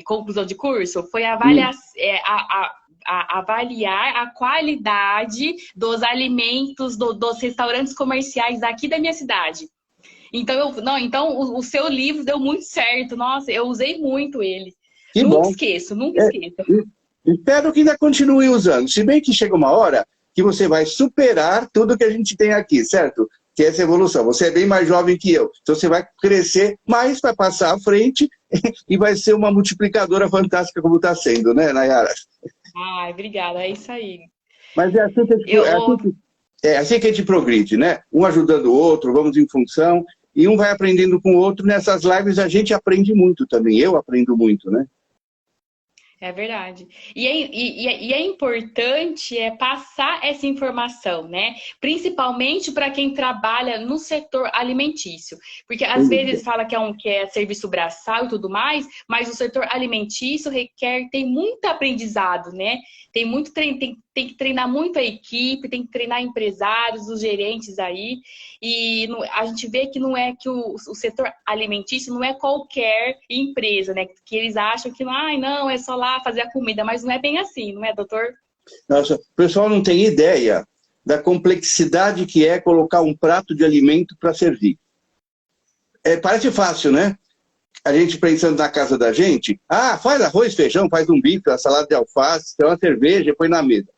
conclusão de curso foi avaliar a qualidade dos alimentos dos restaurantes comerciais aqui da minha cidade. Então, o seu livro deu muito certo. Nossa, eu usei muito ele. Que nunca bom. esqueço, nunca esqueço. Espero que ainda continue usando. Se bem que chega uma hora que você vai superar tudo que a gente tem aqui, certo? Que é essa evolução. Você é bem mais jovem que eu. Então você vai crescer mais, vai passar à frente e vai ser uma multiplicadora fantástica como está sendo, né, Nayara? Ai, obrigada. É isso aí. Mas é assim que a gente progride, né? Um ajudando o outro, vamos em função, e um vai aprendendo com o outro. Nessas lives a gente aprende muito também. Eu aprendo muito, né? É verdade. E é importante passar essa informação, né? Principalmente para quem trabalha no setor alimentício. Porque às vezes fala que é serviço braçal e tudo mais, mas o setor alimentício tem muito aprendizado, né? Tem que treinar muito a equipe, tem que treinar empresários, os gerentes aí. E a gente vê que não é que o setor alimentício não é qualquer empresa, né? Que eles acham que não, é só lá fazer a comida, mas não é bem assim, não é, doutor? Nossa, o pessoal não tem ideia da complexidade que é colocar um prato de alimento para servir. Parece fácil, né? A gente pensando na casa da gente, faz arroz, feijão, faz um bife, uma salada de alface, tem uma cerveja, põe na mesa.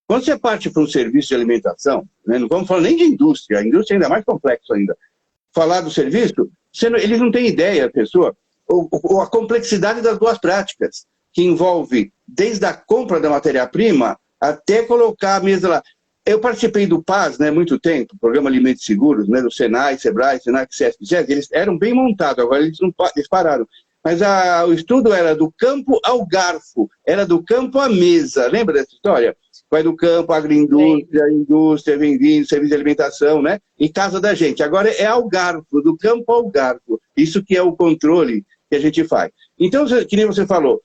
Quando você parte para um serviço de alimentação, né, não vamos falar nem de indústria, a indústria é ainda mais complexo ainda. Falar do serviço, eles não têm ideia, a pessoa, ou a complexidade das boas práticas, que envolve desde a compra da matéria-prima até colocar a mesa lá. Eu participei do PAS, né, muito tempo, Programa Alimentos Seguros, né, do Senai, Sebrae, Senai, CESP, eles eram bem montados, agora eles pararam. Mas o estudo era do campo ao garfo, era do campo à mesa. Lembra dessa história? Vai do campo, agroindústria, indústria, vem vindo, serviço de alimentação, né? Em casa da gente. Agora é ao garfo, do campo ao garfo. Isso que é o controle que a gente faz. Então, que nem você falou,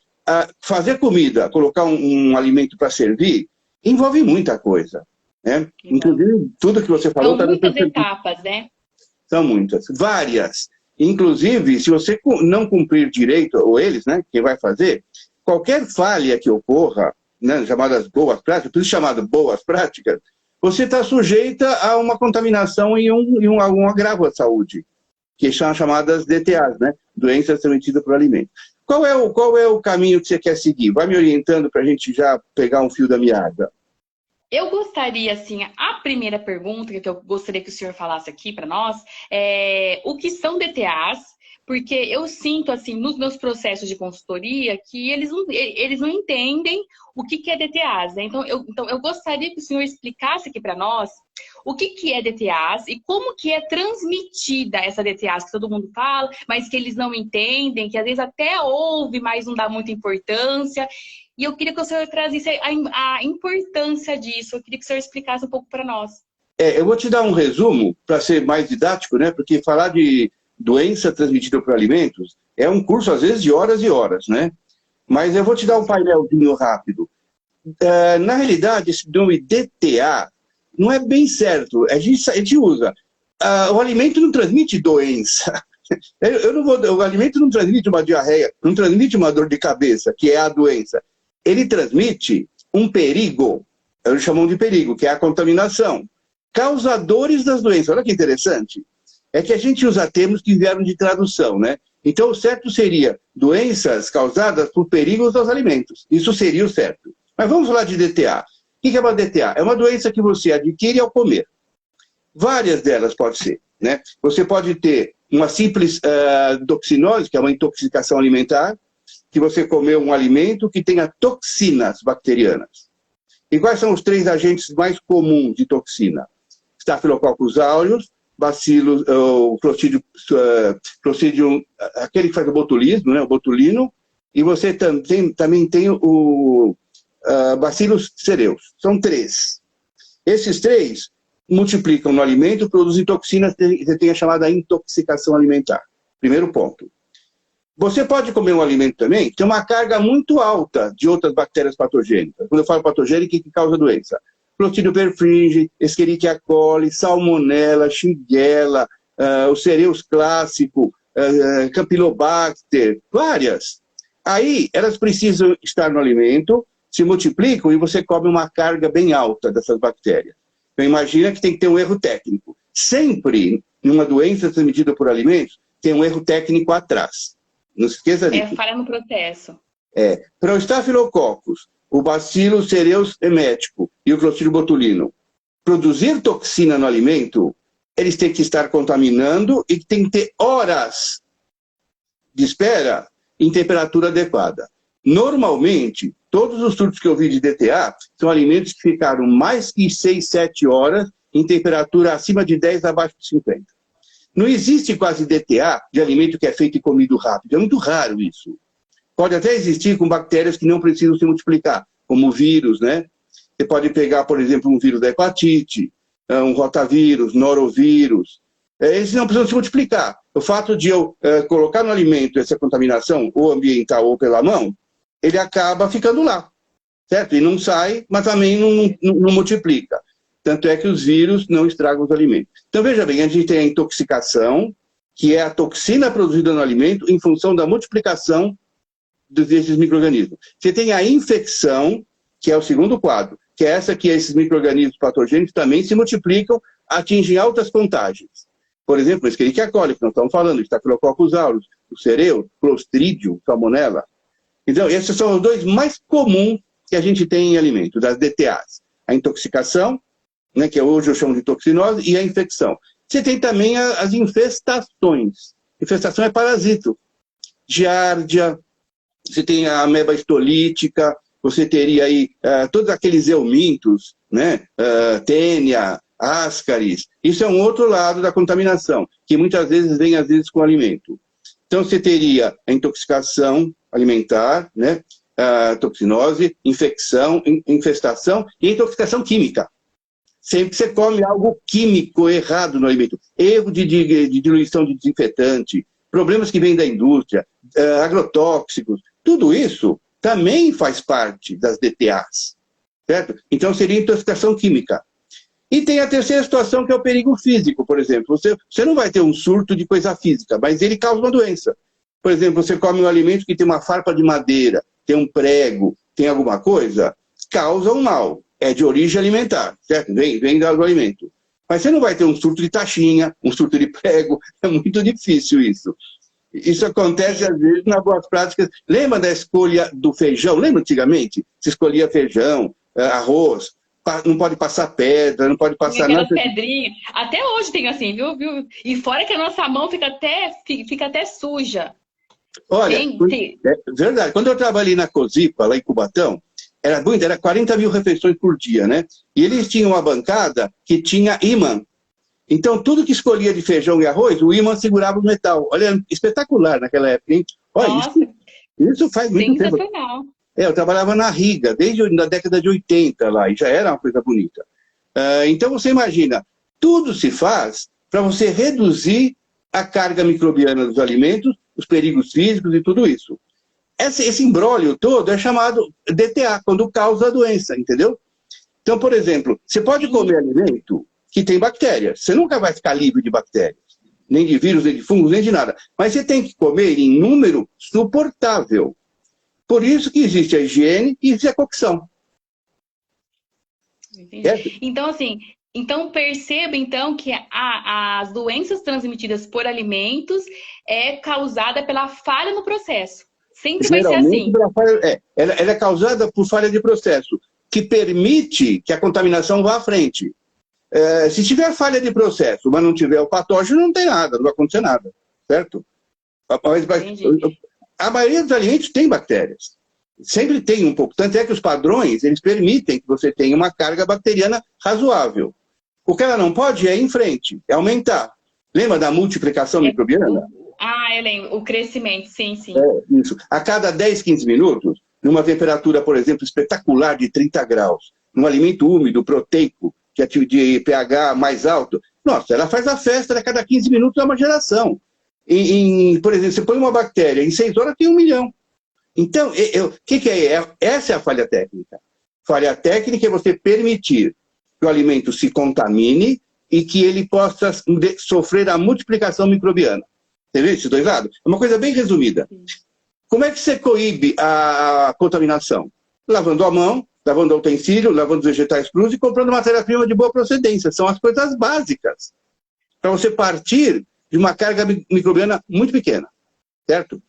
fazer comida, colocar um alimento para servir, envolve muita coisa. Né? Inclusive, tudo que você falou... São muitas etapas, né? São muitas, várias. Inclusive, se você não cumprir direito, ou eles, né, quem vai fazer, qualquer falha que ocorra, né, chamadas boas práticas, por isso chamado boas práticas, você está sujeita a uma contaminação e um agravo à saúde, que são chamadas DTAs, né, doenças transmitidas por alimento. Qual é o caminho que você quer seguir? Vai me orientando para a gente já pegar um fio da meada. Eu gostaria, assim, a primeira pergunta que eu gostaria que o senhor falasse aqui para nós o que são DTAs, porque eu sinto, assim, nos meus processos de consultoria que eles não entendem o que é DTAs, né? Então, eu gostaria que o senhor explicasse aqui para nós o que é DTAs e como que é transmitida essa DTAs, que todo mundo fala, mas que eles não entendem, que às vezes até ouve, mas não dá muita importância. E eu queria que o senhor trazesse a importância disso. Eu queria que o senhor explicasse um pouco para nós. Eu vou te dar um resumo, para ser mais didático, né? Porque falar de doença transmitida por alimentos é um curso, às vezes, de horas e horas, né? Mas eu vou te dar um painelzinho rápido. Na realidade, esse nome DTA não é bem certo. A gente usa. O alimento não transmite doença. O alimento não transmite uma diarreia, não transmite uma dor de cabeça, que é a doença. Ele transmite um perigo, eles chamam de perigo, que é a contaminação. Causadores das doenças, olha que interessante. É que a gente usa termos que vieram de tradução, né? Então, o certo seria doenças causadas por perigos aos alimentos. Isso seria o certo. Mas vamos falar de DTA. O que é uma DTA? É uma doença que você adquire ao comer. Várias delas pode ser, né? Você pode ter uma simples toxinose, que é uma intoxicação alimentar, que você comeu um alimento que tenha toxinas bacterianas. E quais são os 3 agentes mais comuns de toxina? Staphylococcus aureus, Bacillus, o Clostridium, aquele que faz o botulismo, né, o botulino, e você também tem o Bacillus cereus. São 3. Esses 3 multiplicam no alimento, produzem toxinas, você tem a chamada intoxicação alimentar. Primeiro ponto. Você pode comer um alimento também que tem uma carga muito alta de outras bactérias patogênicas. Quando eu falo patogênica, que causa doença? Clostridium perfringens, Escherichia coli, Salmonella, Shigella, o cereus clássico, Campylobacter, várias. Aí, elas precisam estar no alimento, se multiplicam e você come uma carga bem alta dessas bactérias. Então, imagina que tem que ter um erro técnico. Sempre, numa doença transmitida por alimentos, tem um erro técnico atrás. Não se esqueça disso. Falha no processo. Para o Staphylococcus, o Bacillus cereus emético e o Clostridium botulinum produzir toxina no alimento, eles têm que estar contaminando e tem que ter horas de espera em temperatura adequada. Normalmente, todos os surtos que eu vi de DTA são alimentos que ficaram mais que 6, 7 horas em temperatura acima de 10, abaixo de 50. Não existe quase DTA de alimento que é feito e comido rápido. É muito raro isso. Pode até existir com bactérias que não precisam se multiplicar, como vírus, né? Você pode pegar, por exemplo, um vírus da hepatite, um rotavírus, norovírus. Eles não precisam se multiplicar. O fato de eu colocar no alimento essa contaminação, ou ambiental ou pela mão, ele acaba ficando lá, certo? E não sai, mas também não multiplica. Tanto é que os vírus não estragam os alimentos. Então, veja bem, a gente tem a intoxicação, que é a toxina produzida no alimento em função da multiplicação desses micro-organismos. Você tem a infecção, que é o segundo quadro, que é essa que esses micro-organismos patogênicos também se multiplicam, atingem altas contágios. Por exemplo, o Escherichia coli, que nós estamos falando, o Staphylococcus aureus, o cereu, Clostridium, Salmonella. Então, esses são os dois mais comuns que a gente tem em alimento, das DTAs. A intoxicação, né, que hoje eu chamo de toxinose, e a infecção. Você tem também as infestações. Infestação é parasito. Giardia, você tem a ameba histolítica, você teria aí todos aqueles eumintos, né, tênia, ascaris. Isso é um outro lado da contaminação, que muitas vezes vem, às vezes, com o alimento. Então, você teria a intoxicação alimentar, né, a toxinose, infecção, infestação e intoxicação química. Sempre que você come algo químico errado no alimento, erro de diluição de desinfetante, problemas que vêm da indústria, agrotóxicos, tudo isso também faz parte das DTAs, certo? Então seria intoxicação química. E tem a terceira situação, que é o perigo físico, por exemplo. Você não vai ter um surto de coisa física, mas ele causa uma doença. Por exemplo, você come um alimento que tem uma farpa de madeira, tem um prego, tem alguma coisa, causa um mal. É de origem alimentar, certo? Vem do alimento. Mas você não vai ter um surto de taxinha, um surto de prego, é muito difícil isso. Isso acontece, às vezes, nas boas práticas. Lembra da escolha do feijão? Lembra antigamente? Se escolhia feijão, arroz, não pode passar pedra, não pode passar nada. Pedrinhas. Até hoje tem assim, viu? E fora que a nossa mão fica até suja. Olha, é verdade. Quando eu trabalhei na Cosipa, lá em Cubatão, era 40 mil refeições por dia, né? E eles tinham uma bancada que tinha ímã. Então, tudo que escolhia de feijão e arroz, o ímã segurava o metal. Olha, espetacular naquela época, hein? Olha, isso faz muito tempo. Eu trabalhava na Riga, desde a década de 80 lá, e já era uma coisa bonita. Então, você imagina, tudo se faz para você reduzir a carga microbiana dos alimentos, os perigos físicos e tudo isso. Esse imbróglio todo é chamado DTA, quando causa a doença, entendeu? Então, por exemplo, você pode comer alimento que tem bactérias. Você nunca vai ficar livre de bactérias, nem de vírus, nem de fungos, nem de nada. Mas você tem que comer em número suportável. Por isso que existe a higiene e existe a cocção. Então, assim, perceba então que as doenças transmitidas por alimentos é causada pela falha no processo. Sempre vai ser assim. Ela é causada por falha de processo, que permite que a contaminação vá à frente. Se tiver falha de processo, mas não tiver o patógeno, não tem nada, não vai acontecer nada, certo? A maioria dos alimentos tem bactérias. Sempre tem um pouco. Tanto é que os padrões, eles permitem que você tenha uma carga bacteriana razoável. O que ela não pode é ir em frente, é aumentar. Lembra da multiplicação microbiana? Eu lembro. O crescimento, sim. Isso. A cada 10, 15 minutos, numa temperatura, por exemplo, espetacular de 30 graus, num alimento úmido, proteico, que é de pH mais alto, nossa, ela faz a festa a cada 15 minutos, é uma geração. Por exemplo, você põe uma bactéria, em 6 horas tem 1 milhão. Então, o que é? Essa é a falha técnica. Falha técnica é você permitir que o alimento se contamine e que ele possa sofrer a multiplicação microbiana. Você vê esses dois lados? É uma coisa bem resumida. Como é que você coíbe a contaminação? Lavando a mão, lavando o utensílio, lavando os vegetais crus e comprando matéria-prima de boa procedência. São as coisas básicas para você partir de uma carga microbiana muito pequena, certo?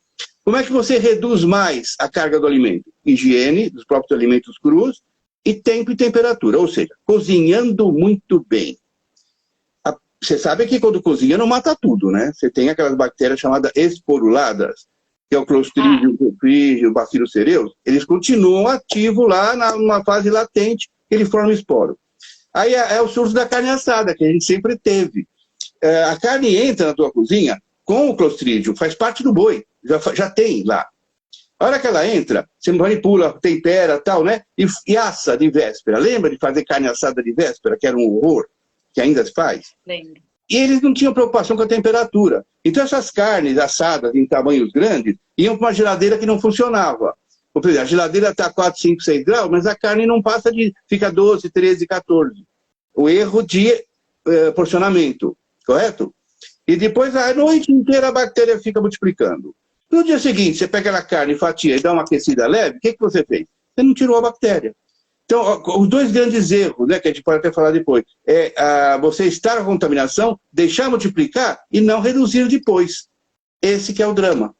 Como é que você reduz mais a carga do alimento? Higiene dos próprios alimentos crus e tempo e temperatura, ou seja, cozinhando muito bem. Você sabe que quando cozinha não mata tudo, né? Você tem aquelas bactérias chamadas esporuladas, que é o Clostridium, o Coprígio, o Bacillus cereus, eles continuam ativos lá numa fase latente, que ele forma esporo. Aí é o surto da carne assada, que a gente sempre teve. A carne entra na tua cozinha com o Clostridium, faz parte do boi, já tem lá. A hora que ela entra, você manipula, tempera, tal, né? E assa de véspera. Lembra de fazer carne assada de véspera, que era um horror, que ainda se faz? Lembro. E eles não tinham preocupação com a temperatura. Então essas carnes assadas em tamanhos grandes iam para uma geladeira que não funcionava. Por exemplo, a geladeira está a 4, 5, 6 graus, mas a carne não passa fica 12, 13, 14. O erro de porcionamento, correto? E depois a noite inteira a bactéria fica multiplicando. No dia seguinte, você pega aquela carne, fatia e dá uma aquecida leve, o que você fez? Você não tirou a bactéria. Então, os dois grandes erros, né, que a gente pode até falar depois, é você estar na contaminação, deixar multiplicar e não reduzir depois. Esse que é o drama.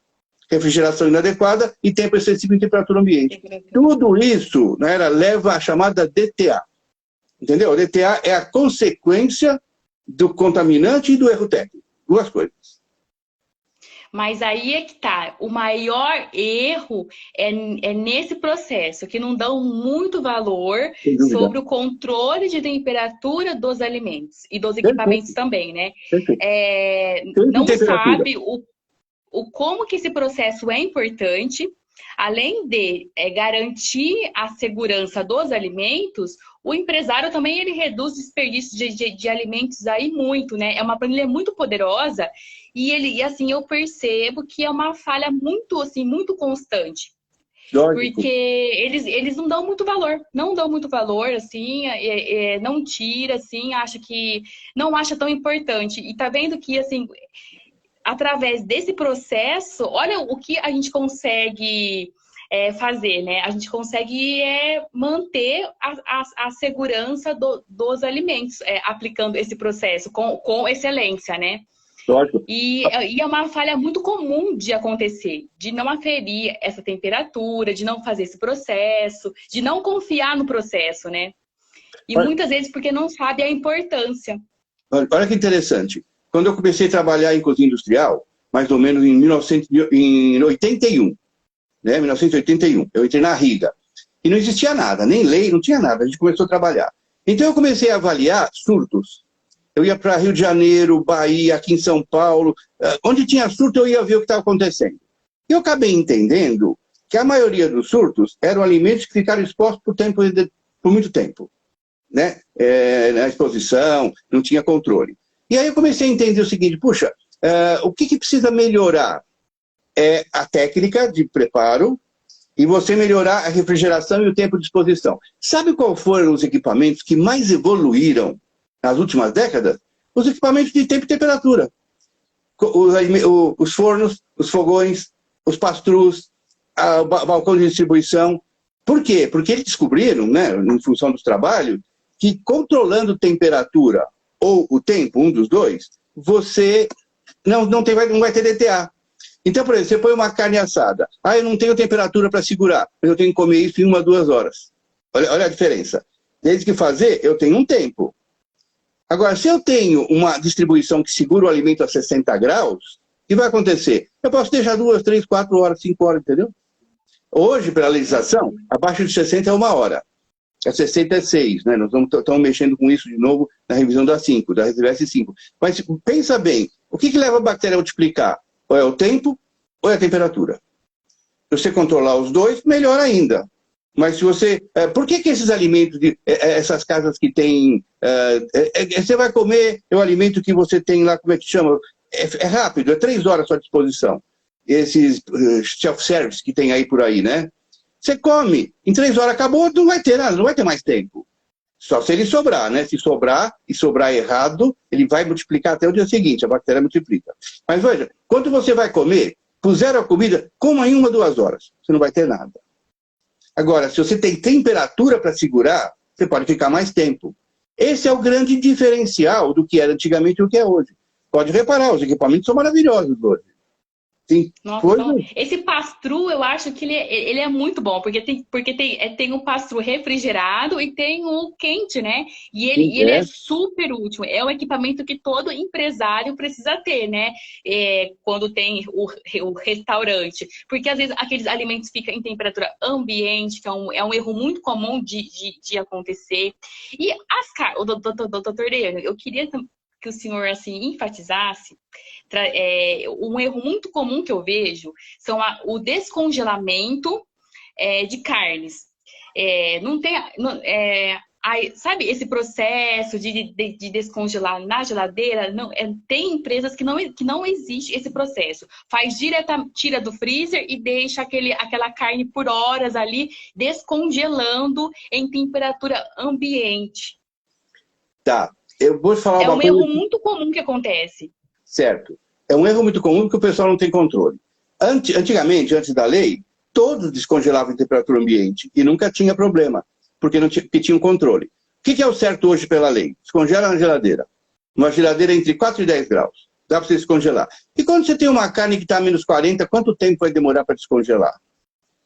Refrigeração inadequada e tempo excessivo em temperatura ambiente. Tudo isso, né, leva à chamada DTA. Entendeu? A DTA é a consequência do contaminante e do erro técnico. Duas coisas. Mas aí é que tá, o maior erro é nesse processo, que não dão muito valor sobre o controle de temperatura dos alimentos e dos equipamentos também, né? Não sabe como que esse processo é importante, além de garantir a segurança dos alimentos, o empresário também ele reduz desperdício de alimentos aí muito, né? É uma planilha muito poderosa e assim, eu percebo que é uma falha muito, assim, muito constante. Lógico. Porque eles não dão muito valor, assim, não tira, assim, não acha tão importante. E tá vendo que, assim, através desse processo, olha o que a gente consegue fazer, né? A gente consegue manter a segurança dos alimentos, aplicando esse processo com excelência, né? Lógico. E é uma falha muito comum de acontecer, de não aferir essa temperatura, de não fazer esse processo, de não confiar no processo, né? E muitas vezes porque não sabe a importância. Olha que interessante. Quando eu comecei a trabalhar em cozinha industrial, mais ou menos em 1981, né? 1981, eu entrei na Riga. E não existia nada, nem lei, não tinha nada. A gente começou a trabalhar. Então eu comecei a avaliar surtos. Eu ia para Rio de Janeiro, Bahia, aqui em São Paulo. Onde tinha surto, eu ia ver o que estava acontecendo. E eu acabei entendendo que a maioria dos surtos eram alimentos que ficaram expostos por muito tempo. Né? Na exposição, não tinha controle. E aí eu comecei a entender o seguinte, puxa, o que precisa melhorar? É a técnica de preparo e você melhorar a refrigeração e o tempo de exposição. Sabe qual foram os equipamentos que mais evoluíram nas últimas décadas? Os equipamentos de tempo e temperatura. Os fornos, os fogões, os pastrus, o balcão de distribuição. Por quê? Porque eles descobriram, né, em função dos trabalhos, que controlando temperatura ou o tempo, um dos dois, você não vai ter DTA. Então, por exemplo, você põe uma carne assada. Eu não tenho temperatura para segurar, mas eu tenho que comer isso em 1 a 2 horas. Olha a diferença. Desde que fazer, eu tenho um tempo. Agora, se eu tenho uma distribuição que segura o alimento a 60 graus, o que vai acontecer? Eu posso deixar 2, 3, 4 horas, 5 horas, entendeu? Hoje, pela legislação, abaixo de 60 é 1 hora. A 66, né? Nós estamos mexendo com isso de novo na revisão da 5, da RSVS 5. Mas pensa bem, o que leva a bactéria a multiplicar? Ou é o tempo, ou é a temperatura. Se você controlar os dois, melhor ainda. Mas se você... por que esses alimentos, essas casas que tem... você vai comer o alimento que você tem lá, como é que chama? É rápido, é 3 horas à sua disposição. Esses self-service que tem aí por aí, né? Você come, em 3 horas acabou, não vai ter nada, não vai ter mais tempo. Só se ele sobrar, né? Se sobrar e sobrar errado, ele vai multiplicar até o dia seguinte, a bactéria multiplica. Mas veja, quando você vai comer, puseram a comida, coma em 1, 2 horas. Você não vai ter nada. Agora, se você tem temperatura para segurar, você pode ficar mais tempo. Esse é o grande diferencial do que era antigamente e o que é hoje. Pode reparar, os equipamentos são maravilhosos hoje. Sim, Nossa, então, esse pass-through, eu acho que ele é muito bom, porque tem o pass-through refrigerado e tem o quente, né? E ele é super útil. É um equipamento que todo empresário precisa ter, né? Quando tem o restaurante. Porque, às vezes, aqueles alimentos ficam em temperatura ambiente, que é um erro muito comum de acontecer. E doutor Deano, eu queria que o senhor, assim, enfatizasse um erro muito comum que eu vejo são o descongelamento de carnes. Não tem... sabe esse processo de descongelar na geladeira? Não, tem empresas que não existe esse processo. Faz tira do freezer e deixa aquela carne por horas ali, descongelando em temperatura ambiente. Tá. Eu vou falar uma coisa... erro muito comum que acontece. Certo. É um erro muito comum porque o pessoal não tem controle. Antigamente, antes da lei, todos descongelavam em temperatura ambiente e nunca tinha problema, porque tinham controle. O que é o certo hoje pela lei? Descongela na geladeira. Uma geladeira entre 4 e 10 graus. Dá para você descongelar. E quando você tem uma carne que está a menos 40, quanto tempo vai demorar para descongelar?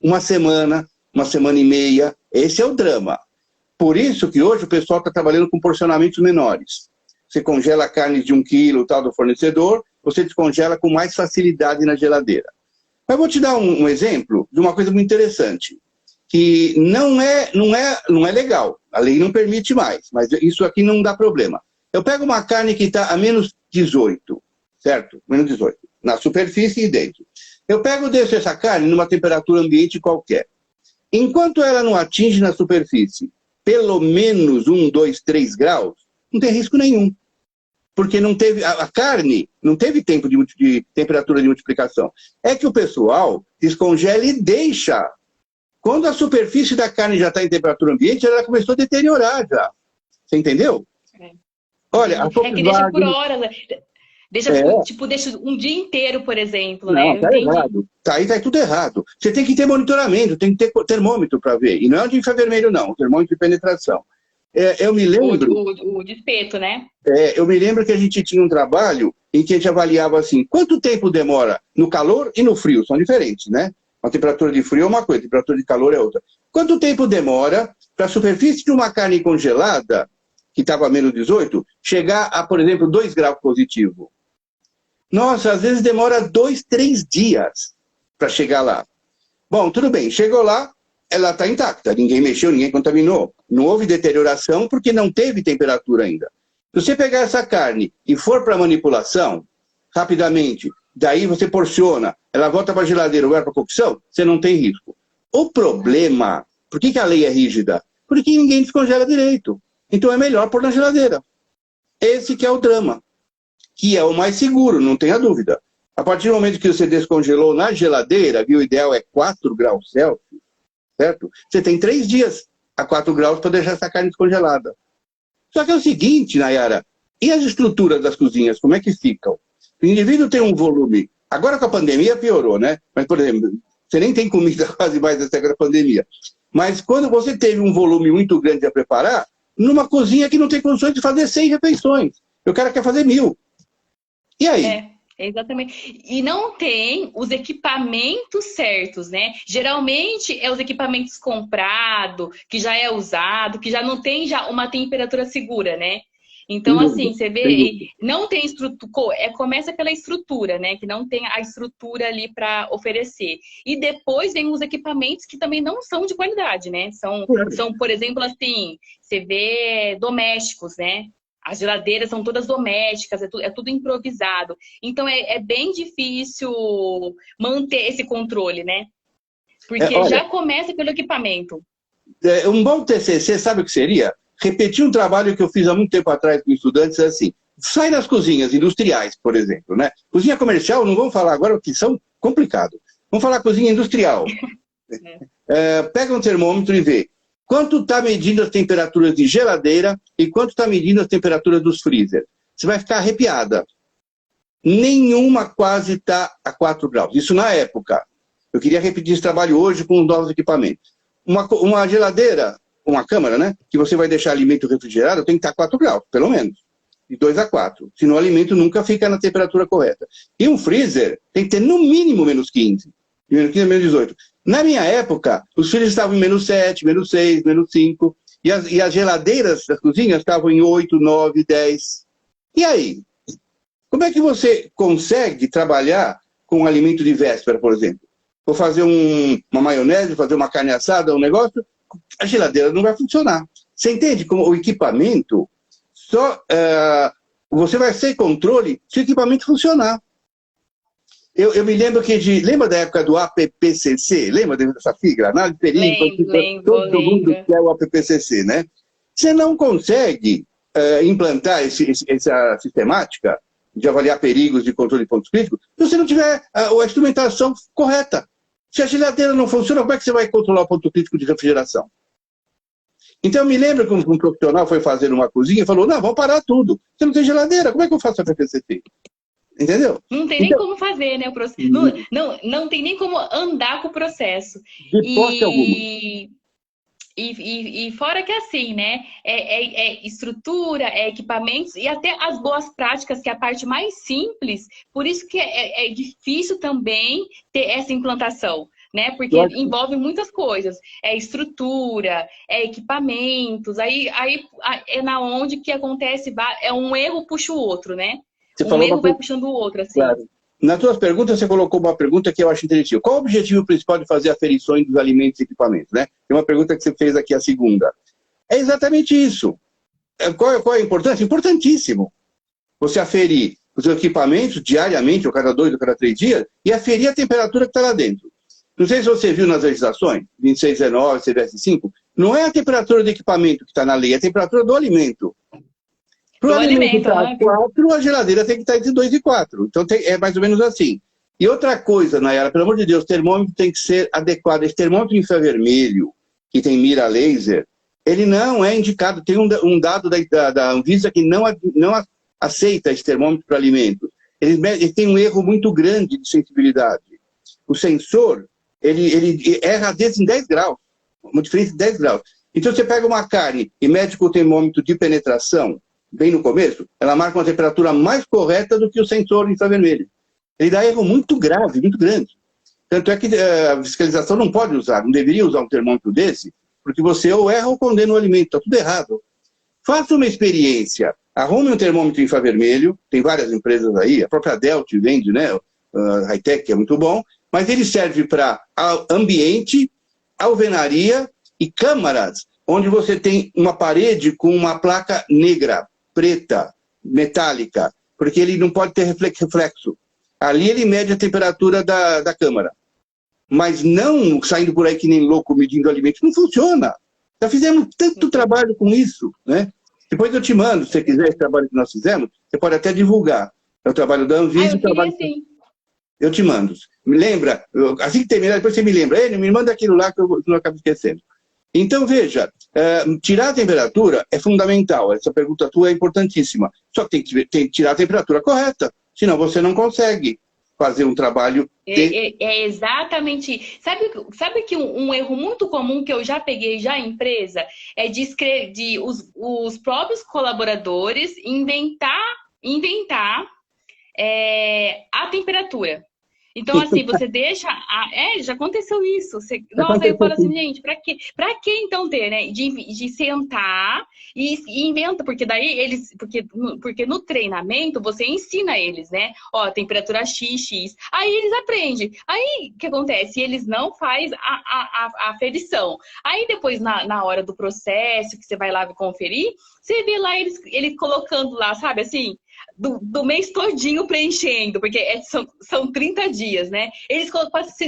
1 semana, 1 e meia. Esse é o drama. Por isso que hoje o pessoal está trabalhando com porcionamentos menores. Você congela carnes de 1 quilo, tal, do fornecedor, você descongela com mais facilidade na geladeira. Mas vou te dar um exemplo de uma coisa muito interessante, que não é legal. A lei não permite mais, mas isso aqui não dá problema. Eu pego uma carne que está a menos 18, certo? Menos 18, na superfície e dentro. Eu deixo essa carne numa temperatura ambiente qualquer. Enquanto ela não atinge na superfície pelo menos 1, 2, 3 graus, não tem risco nenhum. Porque não teve, a carne não teve tempo de temperatura de multiplicação. É que o pessoal descongela e deixa. Quando a superfície da carne já está em temperatura ambiente, ela começou a deteriorar já. Você entendeu? Olha, a que deixa por horas. Deixa um dia inteiro, por exemplo. Não, né? Tá errado. Aí tá tudo errado. Você tem que ter monitoramento, tem que ter termômetro para ver. E não é o de infravermelho, não. O termômetro de penetração. Eu me lembro... O despeto, né? Eu me lembro que a gente tinha um trabalho em que a gente avaliava assim, quanto tempo demora no calor e no frio? São diferentes, né? A temperatura de frio é uma coisa, a temperatura de calor é outra. Quanto tempo demora para a superfície de uma carne congelada, que estava a menos 18, chegar a, por exemplo, 2 graus positivo? Nossa, às vezes demora 2, 3 dias para chegar lá. Bom, tudo bem, chegou lá, ela está intacta, ninguém mexeu, ninguém contaminou. Não houve deterioração porque não teve temperatura ainda. Se você pegar essa carne e for para manipulação, rapidamente, daí você porciona, ela volta para a geladeira ou vai para a cocção, você não tem risco. O problema, por que a lei é rígida? Porque ninguém descongela direito. Então é melhor pôr na geladeira. Esse que é o drama, que é o mais seguro, não tenha dúvida. A partir do momento que você descongelou na geladeira, o ideal é 4 graus Celsius, certo? Você tem 3 dias a 4 graus para deixar essa carne descongelada. Só que é o seguinte, Nayara, e as estruturas das cozinhas, como é que ficam? O indivíduo tem um volume... Agora com a pandemia piorou, né? Mas, por exemplo, você nem tem comida quase mais nessa da pandemia. Mas quando você teve um volume muito grande a preparar, numa cozinha que não tem condições de fazer 100 refeições. O cara quer fazer 1000. E aí? Exatamente. E não tem os equipamentos certos, né? Geralmente é os equipamentos comprados, que já é usado, que já não tem já uma temperatura segura, né? Então, assim, você vê, não tem estrutura, começa pela estrutura, né? Que não tem a estrutura ali para oferecer. E depois vem os equipamentos que também não são de qualidade, né? São, por exemplo, assim, você vê domésticos, né? As geladeiras são todas domésticas, é tudo improvisado. Então, é bem difícil manter esse controle, né? Porque já começa pelo equipamento. Um bom TCC, sabe o que seria? Repetir um trabalho que eu fiz há muito tempo atrás com estudantes, assim, sai das cozinhas industriais, por exemplo, né? Cozinha comercial, não vamos falar agora, que são complicados. Vamos falar cozinha industrial. Pega um termômetro e vê quanto está medindo as temperaturas de geladeira e quanto está medindo as temperaturas dos freezer. Você vai ficar arrepiada. Nenhuma quase está a 4 graus. Isso na época. Eu queria repetir esse trabalho hoje com os novos equipamentos. Uma geladeira, uma câmara, né? Que você vai deixar alimento refrigerado, tem que estar a 4 graus, pelo menos. De 2 a 4. Senão o alimento nunca fica na temperatura correta. E um freezer tem que ter no mínimo menos 15. Menos 15 menos 18. Na minha época, os freezers estavam em menos 7, menos 6, menos 5. E as geladeiras das cozinhas estavam em 8, 9, 10. E aí? Como é que você consegue trabalhar com um alimento de véspera, por exemplo? Vou fazer uma maionese, fazer uma carne assada, um negócio, a geladeira não vai funcionar. Você entende como o equipamento, você vai ter controle se o equipamento funcionar. Eu me lembro lembra da época do APPCC? Lembra dessa sigla? Análise de perigo, todo mundo quer o APPCC, né? Você não consegue implantar essa sistemática de avaliar perigos de controle de pontos críticos se você não tiver a instrumentação correta. Se a geladeira não funciona, como é que você vai controlar o ponto crítico de refrigeração? Então, eu me lembro que um profissional foi fazer uma cozinha e falou, não, vamos parar tudo. Você não tem geladeira, como é que eu faço a PPCC? Entendeu? Não tem nem como fazer, né? O processo. Não tem nem como andar com o processo. De hipótese alguma. E fora que assim, né? É estrutura, é equipamentos e até as boas práticas, que é a parte mais simples. Por isso que é difícil também ter essa implantação, né? Porque envolve muitas coisas. É estrutura, é equipamentos. Aí é na onde que acontece, é um erro puxa o outro, né? Um erro vai puxando o outro, assim. Claro. Nas suas perguntas, você colocou uma pergunta que eu acho interessante. Qual o objetivo principal de fazer aferições dos alimentos e equipamentos, né? Tem uma pergunta que você fez aqui, a segunda. É exatamente isso. Qual é a importância? Importantíssimo. Você aferir os equipamentos diariamente, ou cada 2 ou cada 3 dias, e aferir a temperatura que está lá dentro. Não sei se você viu nas legislações, 2619, CBS5, não é a temperatura do equipamento que está na lei, é a temperatura do alimento. Para o alimento estar 4, a geladeira tem que estar entre 2 e 4. Então é mais ou menos assim. E outra coisa, Nayara, pelo amor de Deus, o termômetro tem que ser adequado. Esse termômetro infravermelho, que tem mira laser, ele não é indicado. Tem um dado da Anvisa que não aceita esse termômetro para alimentos. Ele tem um erro muito grande de sensibilidade. O sensor, ele erra às vezes em 10 graus. Uma diferença de 10 graus. Então você pega uma carne e mede com o termômetro de penetração, bem no começo, ela marca uma temperatura mais correta do que o sensor infravermelho. Ele dá erro muito grave, muito grande. Tanto é que a fiscalização não pode usar, não deveria usar um termômetro desse, porque você ou erra ou condena o alimento, está tudo errado. Faça uma experiência, arrume um termômetro infravermelho, tem várias empresas aí, a própria Delta vende, né? A Hightech é muito bom, mas ele serve para ambiente, alvenaria e câmaras, onde você tem uma parede com uma placa negra, preta, metálica, porque ele não pode ter reflexo. Ali ele mede a temperatura da câmara. Mas não saindo por aí que nem louco medindo alimentos. Não funciona. Já fizemos tanto trabalho com isso, né? Depois eu te mando, se você quiser, esse trabalho que nós fizemos, você pode até divulgar. É o trabalho da Anvisa. Eu te mando. Me lembra, assim que terminar, depois você me lembra. Ele me manda aquilo lá que eu não acabo esquecendo. Então, veja, tirar a temperatura é fundamental. Essa pergunta tua é importantíssima. Só que tem que tirar a temperatura correta, senão você não consegue fazer um trabalho... É exatamente. Sabe que um erro muito comum que eu já peguei já em empresa é de os próprios colaboradores inventar a temperatura. Então, assim, você deixa... já aconteceu isso. Nossa, aí eu falo assim, gente, pra que então ter, né? De sentar e inventa, porque daí eles... Porque no treinamento você ensina eles, né? Ó, temperatura X. Aí eles aprendem. Aí, o que acontece? Eles não fazem a aferição. Aí depois, na hora do processo, que você vai lá conferir, você vê lá eles colocando lá, sabe, assim... Do mês todinho preenchendo, porque são 30 dias, né? Eles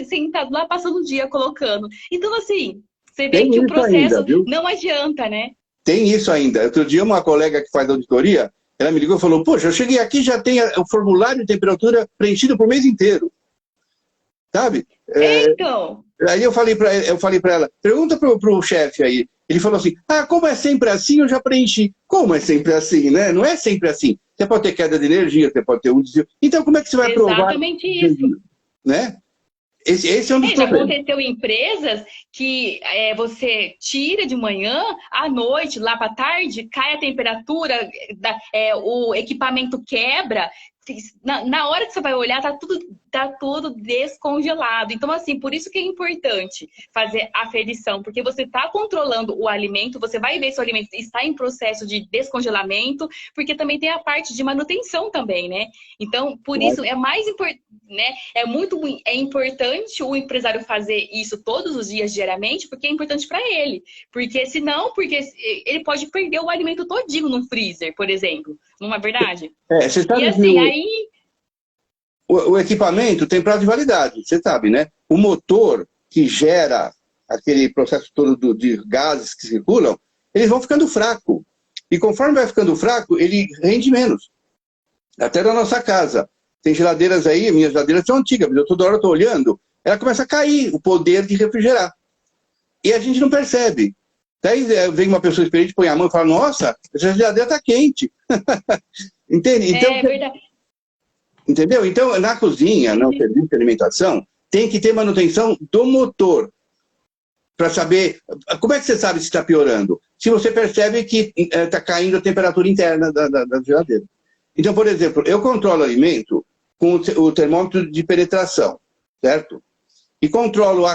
sentados lá, passando o dia colocando. Então, assim, você vê que o processo ainda, não adianta, né? Tem isso ainda. Outro dia, uma colega que faz auditoria, ela me ligou e falou, poxa, eu cheguei aqui já tem o formulário de temperatura preenchido por mês inteiro. Sabe? Então... Aí eu falei para ela, pergunta pro chefe aí. Ele falou assim, como é sempre assim, eu já preenchi. Como é sempre assim, né? Não é sempre assim. Você pode ter queda de energia, você pode ter um desvio. Então, como é que você vai provar? Exatamente isso. Né? Esse é um dos Já problemas. aconteceu em empresas que você tira de manhã, à noite, lá para tarde, cai a temperatura, o equipamento quebra. Na hora que você vai olhar, tá tudo descongelado. Então, assim, por isso que é importante fazer aferição, porque você está controlando o alimento, você vai ver se o alimento está em processo de descongelamento, porque também tem a parte de manutenção também, né? Então, por isso é mais importante, né? É importante o empresário fazer isso todos os dias, diariamente, porque é importante para ele. Porque senão, ele pode perder o alimento todinho no freezer, por exemplo. Não é verdade? Você sabe e assim, o equipamento tem prazo de validade, você sabe, né? O motor que gera aquele processo todo de gases que circulam, eles vão ficando fraco. E conforme vai ficando fraco, ele rende menos. Até na nossa casa. Tem geladeiras aí, minhas geladeiras são antigas, mas eu toda hora estou olhando, ela começa a cair o poder de refrigerar. E a gente não percebe. Daí vem uma pessoa experiente, põe a mão e fala, nossa, essa geladeira está quente. Entende? Então, é verdade. Entendeu? Então, na cozinha, no serviço de alimentação, tem que ter manutenção do motor. Para saber... Como é que você sabe se está piorando? Se você percebe que está caindo a temperatura interna da geladeira. Então, por exemplo, eu controlo o alimento com o termômetro de penetração, certo? E controlo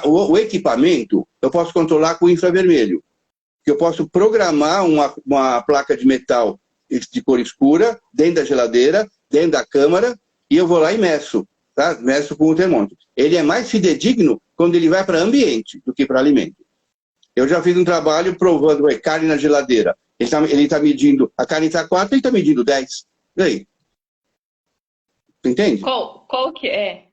o equipamento, eu posso controlar com o infravermelho. Que eu posso programar uma placa de metal de cor escura dentro da geladeira, dentro da câmara, e eu vou lá e meço, tá? Meço com o termômetro. Ele é mais fidedigno quando ele vai para ambiente do que para alimento. Eu já fiz um trabalho provando carne na geladeira. Ele tá medindo, a carne está 4, ele está medindo 10. E aí? Você entende? Qual que é?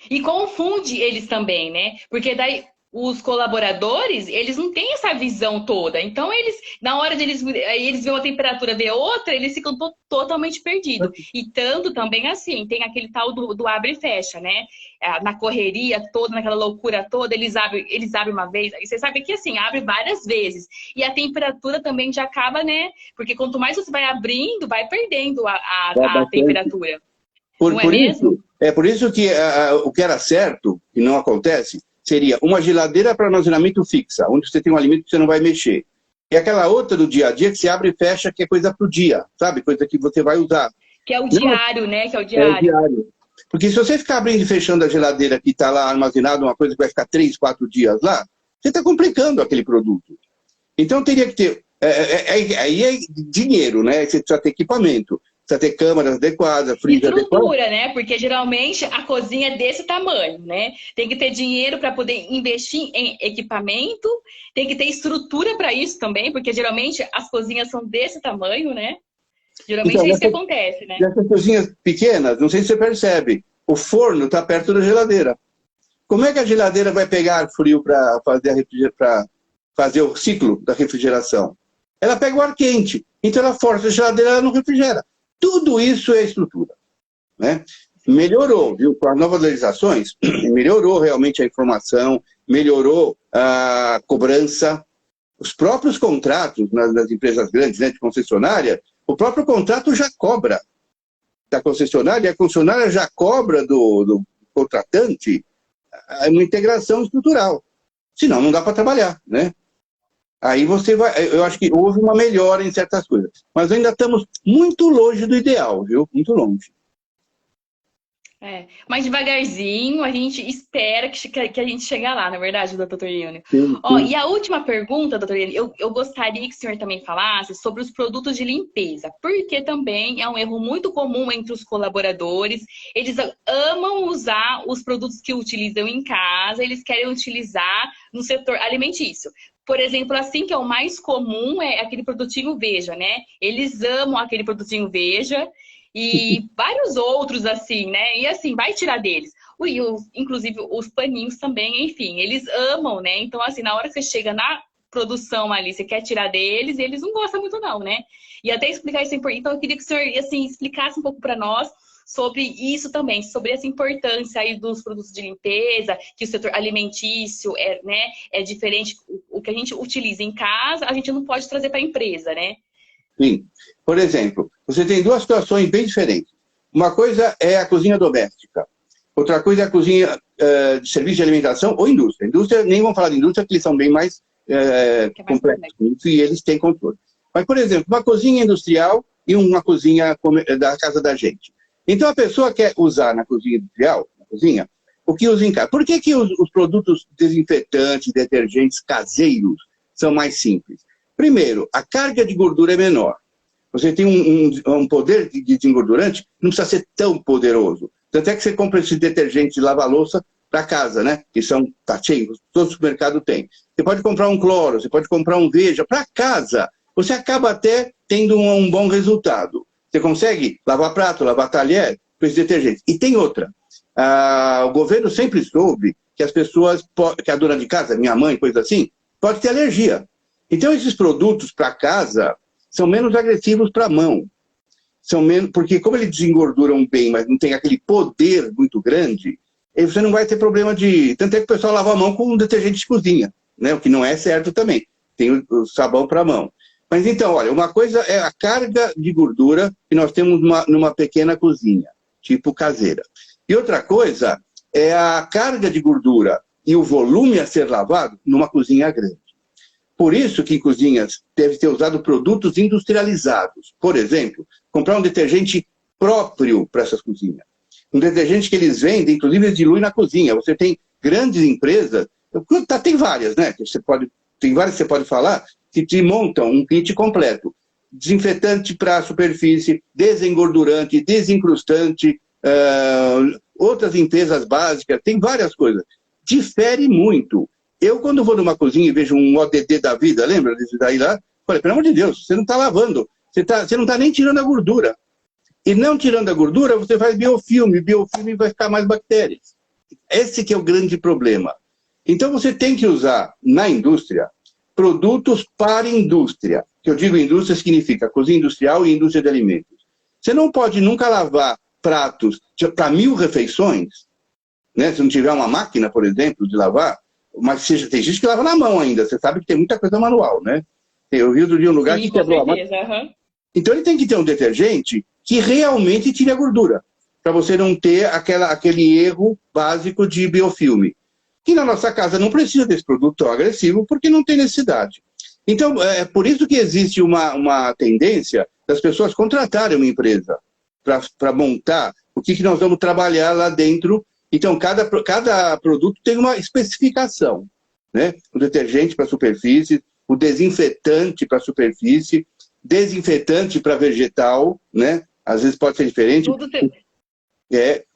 E confunde eles também, né? Porque daí os colaboradores, eles não têm essa visão toda. Então, na hora de eles veem uma temperatura, vê outra, eles ficam totalmente perdidos. E tanto também assim, tem aquele tal do abre e fecha, né? Na correria toda, naquela loucura toda, eles abrem uma vez. E você sabe que assim, abre várias vezes. E a temperatura também já acaba, né? Porque quanto mais você vai abrindo, vai perdendo a temperatura. Por isso que o que era certo, que não acontece, seria uma geladeira para armazenamento fixa, onde você tem um alimento que você não vai mexer. E aquela outra do dia a dia que você abre e fecha, que é coisa para o dia, sabe? Coisa que você vai usar. Que é o diário, né? Que é o diário. É o diário. Porque se você ficar abrindo e fechando a geladeira que está lá armazenada, uma coisa que vai ficar 3, 4 dias lá, você está complicando aquele produto. Então teria que ter... Aí é dinheiro, né? Você precisa ter equipamento. Precisa ter câmaras adequadas, freezer adequado. Estrutura, né? Porque geralmente a cozinha é desse tamanho, né? Tem que ter dinheiro para poder investir em equipamento, tem que ter estrutura para isso também, porque geralmente as cozinhas são desse tamanho, né? Geralmente então, é isso que acontece, né? Nessas cozinhas pequenas, não sei se você percebe, o forno está perto da geladeira. Como é que a geladeira vai pegar frio para fazer o ciclo da refrigeração? Ela pega o ar quente, então ela força a geladeira, ela não refrigera. Tudo isso é estrutura, né? Melhorou, viu? Com as novas legislações, melhorou realmente a informação, melhorou a cobrança. Os próprios contratos nas empresas grandes, né, de concessionária, o próprio contrato já cobra da concessionária, e a concessionária já cobra do contratante uma integração estrutural. Senão, não dá para trabalhar, né? Aí você vai... Eu acho que houve uma melhora em certas coisas. Mas ainda estamos muito longe do ideal, viu? Muito longe. Mas devagarzinho, a gente espera que a gente chegue lá, na verdade, doutor Ione. E a última pergunta, doutor Ione, eu gostaria que o senhor também falasse sobre os produtos de limpeza, porque também é um erro muito comum entre os colaboradores. Eles amam usar os produtos que utilizam em casa, eles querem utilizar no setor alimentício. Por exemplo, assim, que é o mais comum é aquele produtinho Veja, né? Eles amam aquele produtinho Veja e vários outros, assim, né? E assim, vai tirar deles. Inclusive, os paninhos também, enfim, eles amam, né? Então, assim, na hora que você chega na produção ali, você quer tirar deles, e eles não gostam muito não, né? E até explicar isso é importante. Então, eu queria que o senhor, assim, explicasse um pouco para nós sobre isso também, sobre essa importância aí dos produtos de limpeza, que o setor alimentício é diferente. O que a gente utiliza em casa, a gente não pode trazer para a empresa, né? Sim. Por exemplo, você tem duas situações bem diferentes. Uma coisa é a cozinha doméstica, outra coisa é a cozinha de serviço de alimentação ou indústria. Indústria, nem vamos falar de indústria, porque eles são bem mais complexos e eles têm controle. Mas, por exemplo, uma cozinha industrial e uma cozinha da casa da gente. Então, a pessoa quer usar na cozinha industrial, na cozinha, o que usa em casa. Por que os produtos desinfetantes, detergentes caseiros são mais simples? Primeiro, a carga de gordura é menor. Você tem um poder de desengordurante, não precisa ser tão poderoso. Tanto é que você compra esses detergentes de lava-louça para casa, né? Que tá cheio, todo supermercado tem. Você pode comprar um cloro, você pode comprar um Veja. Para casa, você acaba até tendo um bom resultado. Você consegue lavar prato, lavar talher com esses detergentes. E tem outra. O governo sempre soube que as pessoas, que a dona de casa, minha mãe, coisa assim, pode ter alergia. Então, esses produtos para casa são menos agressivos para a mão. São menos, porque como eles desengorduram bem, mas não tem aquele poder muito grande, você não vai ter problema de... Tanto é que o pessoal lava a mão com um detergente de cozinha, né? O que não é certo também. Tem o sabão para a mão. Mas então, olha, uma coisa é a carga de gordura que nós temos numa pequena cozinha, tipo caseira. E outra coisa é a carga de gordura e o volume a ser lavado numa cozinha grande. Por isso que em cozinhas deve ter usado produtos industrializados. Por exemplo, comprar um detergente próprio para essas cozinhas. Um detergente que eles vendem, inclusive eles diluem na cozinha. Você tem grandes empresas, tem várias, né? Tem várias que você pode falar, que te montam um kit completo. Desinfetante para superfície, desengordurante, desencrustante, outras limpezas básicas, tem várias coisas. Difere muito. Eu, quando vou numa cozinha e vejo um ODD da vida, lembra desse daí lá? Falei, pelo amor de Deus, você não está lavando, você não está nem tirando a gordura. E não tirando a gordura, você faz biofilme vai ficar mais bactérias. Esse que é o grande problema. Então você tem que usar, na indústria, produtos para indústria. Que eu digo indústria significa cozinha industrial e indústria de alimentos. Você não pode nunca lavar pratos para 1000 refeições, né? Se não tiver uma máquina, por exemplo, de lavar, mas tem gente que lava na mão ainda. Você sabe que tem muita coisa manual, né? Eu vi outro dia um lugar que quebrou a máquina. Então ele tem que ter um detergente que realmente tire a gordura, para você não ter aquele erro básico de biofilme. Que na nossa casa não precisa desse produto tão agressivo, porque não tem necessidade. Então, é por isso que existe uma tendência das pessoas contratarem uma empresa para montar o que nós vamos trabalhar lá dentro. Então, cada produto tem uma especificação, né? O detergente para superfície, o desinfetante para superfície, desinfetante para vegetal, né? Às vezes pode ser diferente. Tudo tem.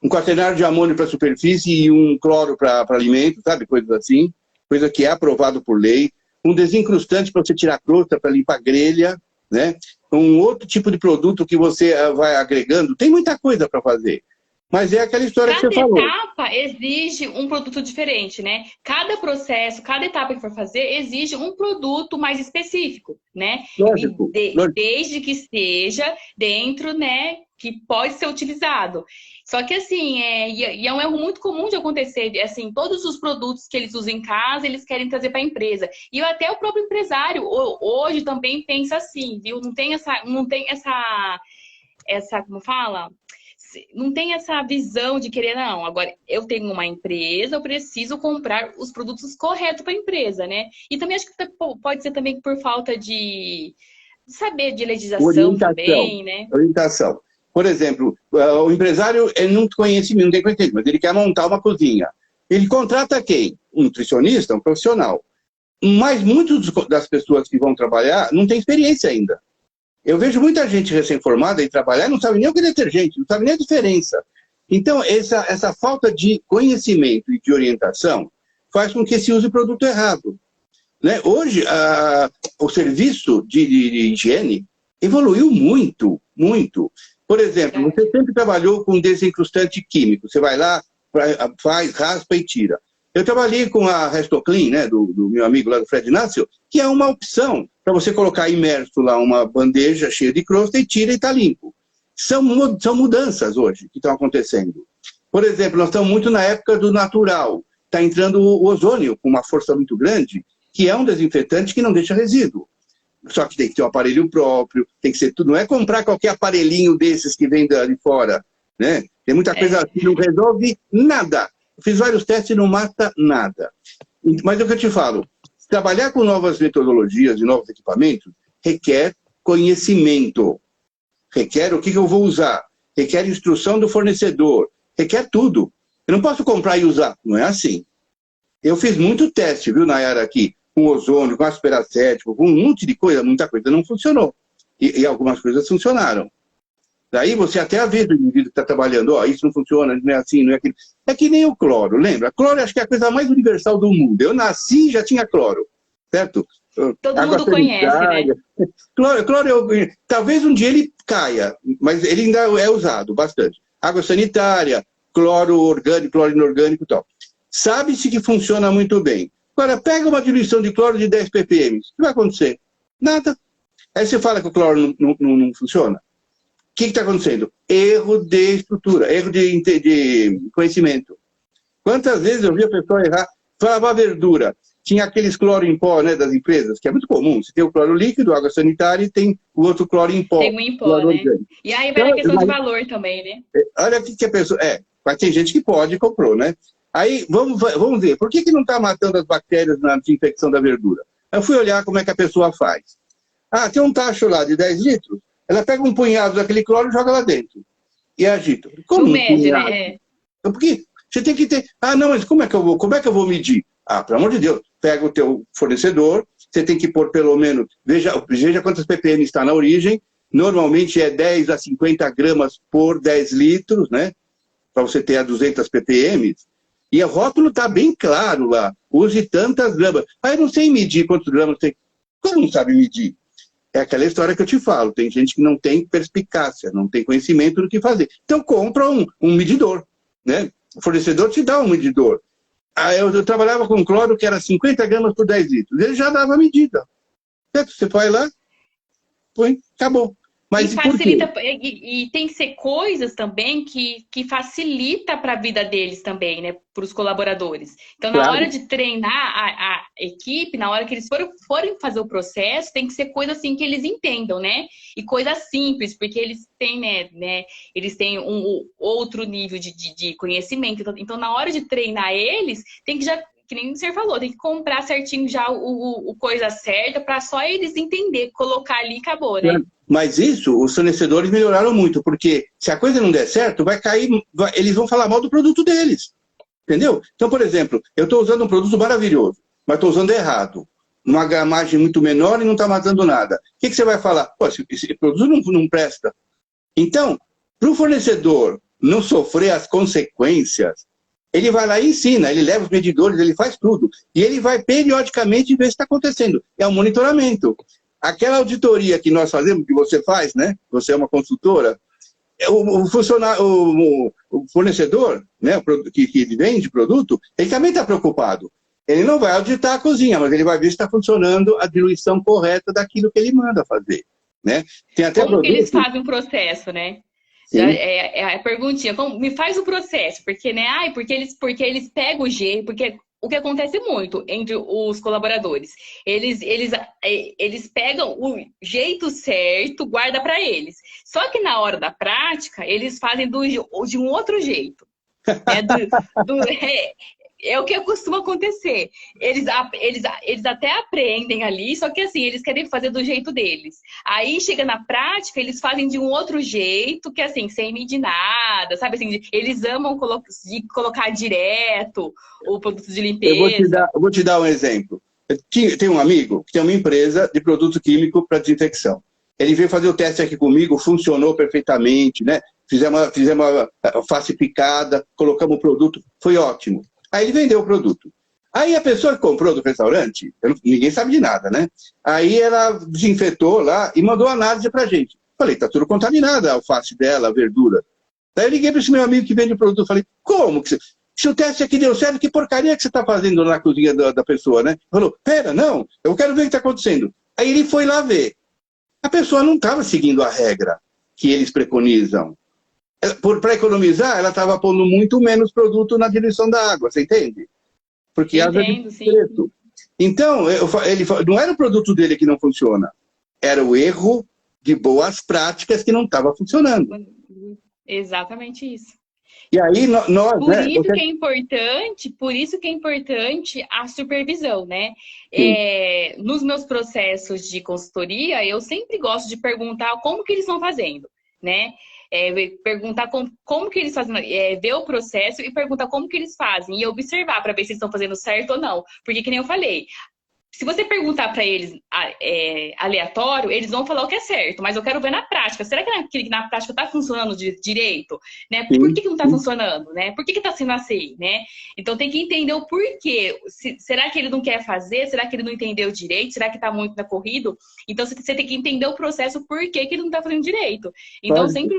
Um quaternário de amônio para superfície e um cloro para alimento, sabe? Coisas assim. Coisa que é aprovado por lei. Um desencrustante para você tirar a crosta, para limpar a grelha, né? Um outro tipo de produto que você vai agregando. Tem muita coisa para fazer. Mas é aquela história que você falou. Cada etapa exige um produto diferente, né? Cada processo, cada etapa que for fazer, exige um produto mais específico, né? Lógico, lógico. Desde que esteja dentro, né? Que pode ser utilizado. Só que assim, é um erro muito comum de acontecer, assim, todos os produtos que eles usam em casa, eles querem trazer para a empresa. E até o próprio empresário hoje também pensa assim, viu? Não tem essa, como fala? Não tem essa visão de querer, não. Agora, eu tenho uma empresa, eu preciso comprar os produtos corretos para a empresa, né? E também acho que pode ser também por falta de saber de legislação também, né? Orientação. Por exemplo, o empresário ele não conhece mas ele quer montar uma cozinha. Ele contrata quem? Um nutricionista, um profissional. Mas muitas das pessoas que vão trabalhar não têm experiência ainda. Eu vejo muita gente recém-formada e trabalhar não sabe nem o que é detergente, não sabe nem a diferença. Então, essa falta de conhecimento e de orientação faz com que se use o produto errado. Né? Hoje, o serviço de higiene evoluiu muito, muito. Por exemplo, você sempre trabalhou com desencrustante químico. Você vai lá, faz, raspa e tira. Eu trabalhei com a Restoclean, né, do meu amigo lá do Fred Inácio, que é uma opção para você colocar imerso lá uma bandeja cheia de crosta e tira e está limpo. São mudanças hoje que estão acontecendo. Por exemplo, nós estamos muito na época do natural. Está entrando o ozônio com uma força muito grande, que é um desinfetante que não deixa resíduo. Só que tem que ter um aparelho próprio, tem que ser tudo. Não é comprar qualquer aparelhinho desses que vem de fora, né? Tem muita coisa que não resolve nada. Eu fiz vários testes e não mata nada. Mas é o que eu te falo, trabalhar com novas metodologias e novos equipamentos requer conhecimento. Requer o que eu vou usar. Requer instrução do fornecedor. Requer tudo. Eu não posso comprar e usar. Não é assim. Eu fiz muito teste, viu, Nayara, aqui, com ozônio, com asperacético, com um monte de coisa, muita coisa não funcionou. E algumas coisas funcionaram. Daí você até avisa o indivíduo que está trabalhando, ó, isso não funciona, não é assim, não é aquilo. É que nem o cloro, lembra? Cloro acho que é a coisa mais universal do mundo. Eu nasci e já tinha cloro, certo? Todo mundo conhece, né? Cloro, talvez um dia ele caia, mas ele ainda é usado bastante. Água sanitária, cloro orgânico, cloro inorgânico e tal. Sabe-se que funciona muito bem. Agora, pega uma diluição de cloro de 10 ppm. O que vai acontecer? Nada. Aí você fala que o cloro não funciona. O que está acontecendo? Erro de estrutura, erro de conhecimento. Quantas vezes eu vi a pessoa errar? Falava verdura. Tinha aqueles cloro em pó, né, das empresas, que é muito comum. Você tem o cloro líquido, água sanitária, e tem o outro cloro em pó. Tem um em pó, né? Orgânico. E aí vai a questão de valor também, né? Olha o que a pessoa... mas tem gente que pode e comprou, né? Aí, vamos ver, por que não está matando as bactérias na desinfecção da verdura? Eu fui olhar como é que a pessoa faz. Ah, tem um tacho lá de 10 litros, ela pega um punhado daquele cloro e joga lá dentro. E agita. Como não mede, né? Então, por quê? Você tem que ter... Ah, não, mas como é que eu vou medir? Ah, pelo amor de Deus, pega o teu fornecedor, você tem que pôr pelo menos... Veja quantas ppm está na origem. Normalmente é 10 a 50 gramas por 10 litros, né? Para você ter a 200 ppm. E o rótulo está bem claro lá. Use tantas gramas. Ah, eu não sei medir quantos gramas tem. Como não sabe medir? É aquela história que eu te falo. Tem gente que não tem perspicácia, não tem conhecimento do que fazer. Então compra um medidor, né? O fornecedor te dá um medidor. Ah, eu trabalhava com cloro que era 50 gramas por 10 litros. Ele já dava a medida. Certo? Você vai lá, põe, acabou. Mas e facilita, e tem que ser coisas também que facilita para a vida deles também, né? Para os colaboradores. Então, na hora de treinar a equipe, na hora que eles forem fazer o processo, tem que ser coisa assim que eles entendam, né? E coisa simples, porque eles têm, né? Eles têm um outro nível de conhecimento. Então, na hora de treinar eles, tem que já... Que nem o senhor falou, tem que comprar certinho já o coisa certa para só eles entender, colocar ali e acabou, né? Mas isso, os fornecedores melhoraram muito, porque se a coisa não der certo, vai cair, eles vão falar mal do produto deles. Entendeu? Então, por exemplo, eu estou usando um produto maravilhoso, mas estou usando errado. Numa gramagem muito menor e não está matando nada. O que você vai falar? Pô, esse produto não presta. Então, para o fornecedor não sofrer as consequências, ele vai lá e ensina, ele leva os medidores, ele faz tudo. E ele vai periodicamente ver se está acontecendo. É um monitoramento. Aquela auditoria que nós fazemos, que você faz, né? Você é uma consultora, o fornecedor, né? Que vende produto, ele também está preocupado. Ele não vai auditar a cozinha, mas ele vai ver se está funcionando a diluição correta daquilo que ele manda fazer. Né? Tem até como que eles fazem o processo, né? É a perguntinha, me faz o processo, porque, né? Porque eles pegam o jeito, porque o que acontece muito entre os colaboradores, eles pegam o jeito certo, guarda para eles. Só que na hora da prática, eles fazem de um outro jeito. É o que costuma acontecer. Eles até aprendem ali, só que assim, eles querem fazer do jeito deles. Aí chega na prática, eles fazem de um outro jeito, que assim, sem medir nada, sabe assim, eles amam colocar direto o produto de limpeza. Eu vou te dar um exemplo. Tem um amigo que tem uma empresa de produto químico para desinfecção. Ele veio fazer o teste aqui comigo, funcionou perfeitamente, né? Fizemos uma face picada, colocamos o produto, foi ótimo. Aí ele vendeu o produto. Aí a pessoa que comprou do restaurante, ninguém sabe de nada, né? Aí ela desinfetou lá e mandou análise pra gente. Falei, tá tudo contaminado, a alface dela, a verdura. Daí eu liguei para esse meu amigo que vende o produto, falei, como que se o teste aqui deu certo, que porcaria que você tá fazendo na cozinha da pessoa, né? Falou, pera, não, eu quero ver o que tá acontecendo. Aí ele foi lá ver. A pessoa não estava seguindo a regra que eles preconizam. Para economizar, ela estava pondo muito menos produto na diluição da água, você entende? Porque entendo, sim. Então, não era o produto dele que não funciona. Era o erro de boas práticas que não estava funcionando. Exatamente isso. E aí nós, Por né? isso que é importante, por isso que é importante a supervisão, né? Nos meus processos de consultoria, eu sempre gosto de perguntar como que eles estão fazendo, né? Perguntar como que eles fazem, ver o processo e perguntar como que eles fazem e observar para ver se eles estão fazendo certo ou não. Porque, que nem eu falei, se você perguntar para eles aleatório, eles vão falar o que é certo, mas eu quero ver na prática. Será que na prática está funcionando direito? Né? Por que não está funcionando? Né? Por que está sendo assim? Né? Então tem que entender o porquê. Será que ele não quer fazer? Será que ele não entendeu direito? Será que está muito corrido? Então você tem que entender o processo, por que ele não está fazendo direito. Então sempre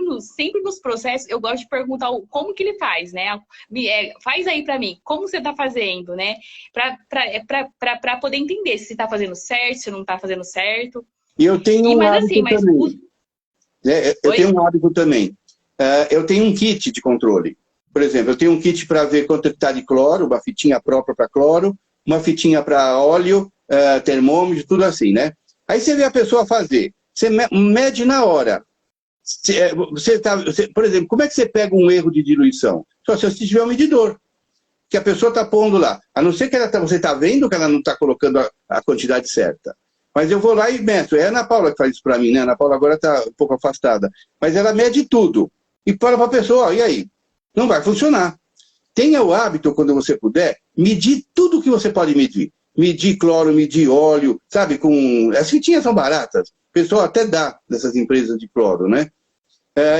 nos processos eu gosto de perguntar como que ele faz, né? Faz aí para mim, como você está fazendo, né? Para poder entender se está fazendo certo, se não está fazendo certo. E eu tenho um hábito também. Eu tenho um hábito também. Eu tenho um kit de controle. Por exemplo, eu tenho um kit para ver quanto está de cloro, uma fitinha própria para cloro, uma fitinha para óleo, termômetro, tudo assim, né? Aí você vê a pessoa fazer. Você mede na hora. Por exemplo, como é que você pega um erro de diluição? Só se você tiver um medidor. Que a pessoa está pondo lá. A não ser que você está vendo que ela não está colocando a quantidade certa. Mas eu vou lá e meço. É a Ana Paula que faz isso para mim, né? A Ana Paula agora está um pouco afastada. Mas ela mede tudo. E fala para a pessoa, e aí? Não vai funcionar. Tenha o hábito, quando você puder, medir tudo que você pode medir. Medir cloro, medir óleo, sabe? As fitinhas são baratas. O pessoal até dá dessas empresas de cloro, né?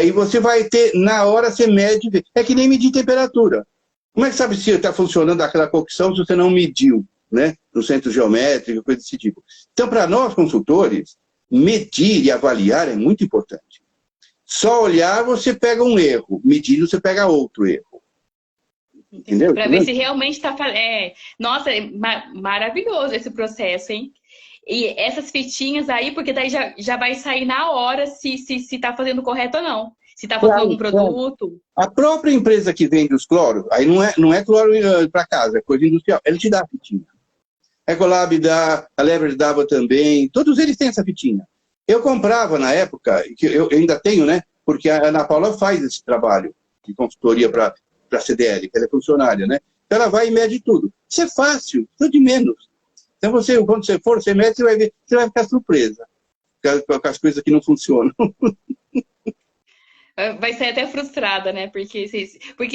E você vai ter, na hora você mede. É que nem medir temperatura. Como é que sabe se está funcionando aquela cocção se você não mediu, né? No centro geométrico, coisa desse tipo. Então, para nós, consultores, medir e avaliar é muito importante. Só olhar, você pega um erro. Medindo, você pega outro erro. Entendeu? Para ver se realmente está... Nossa, é maravilhoso esse processo, hein? E essas fitinhas aí, porque daí já vai sair na hora se está fazendo correto ou não. Se está faltando algum produto. A própria empresa que vende os cloros, aí não é cloro para casa, é coisa industrial, ela te dá a fitinha. A Ecolab dá, a Lever dava também, todos eles têm essa fitinha. Eu comprava na época, que eu ainda tenho, né? Porque a Ana Paula faz esse trabalho de consultoria para a CDL, que ela é funcionária, né? Então ela vai e mede tudo. Isso é fácil, tudo de menos. Então quando você for, você mede, você vai ver, você vai ficar surpresa com as coisas que não funcionam. Vai ser até frustrada, né? Porque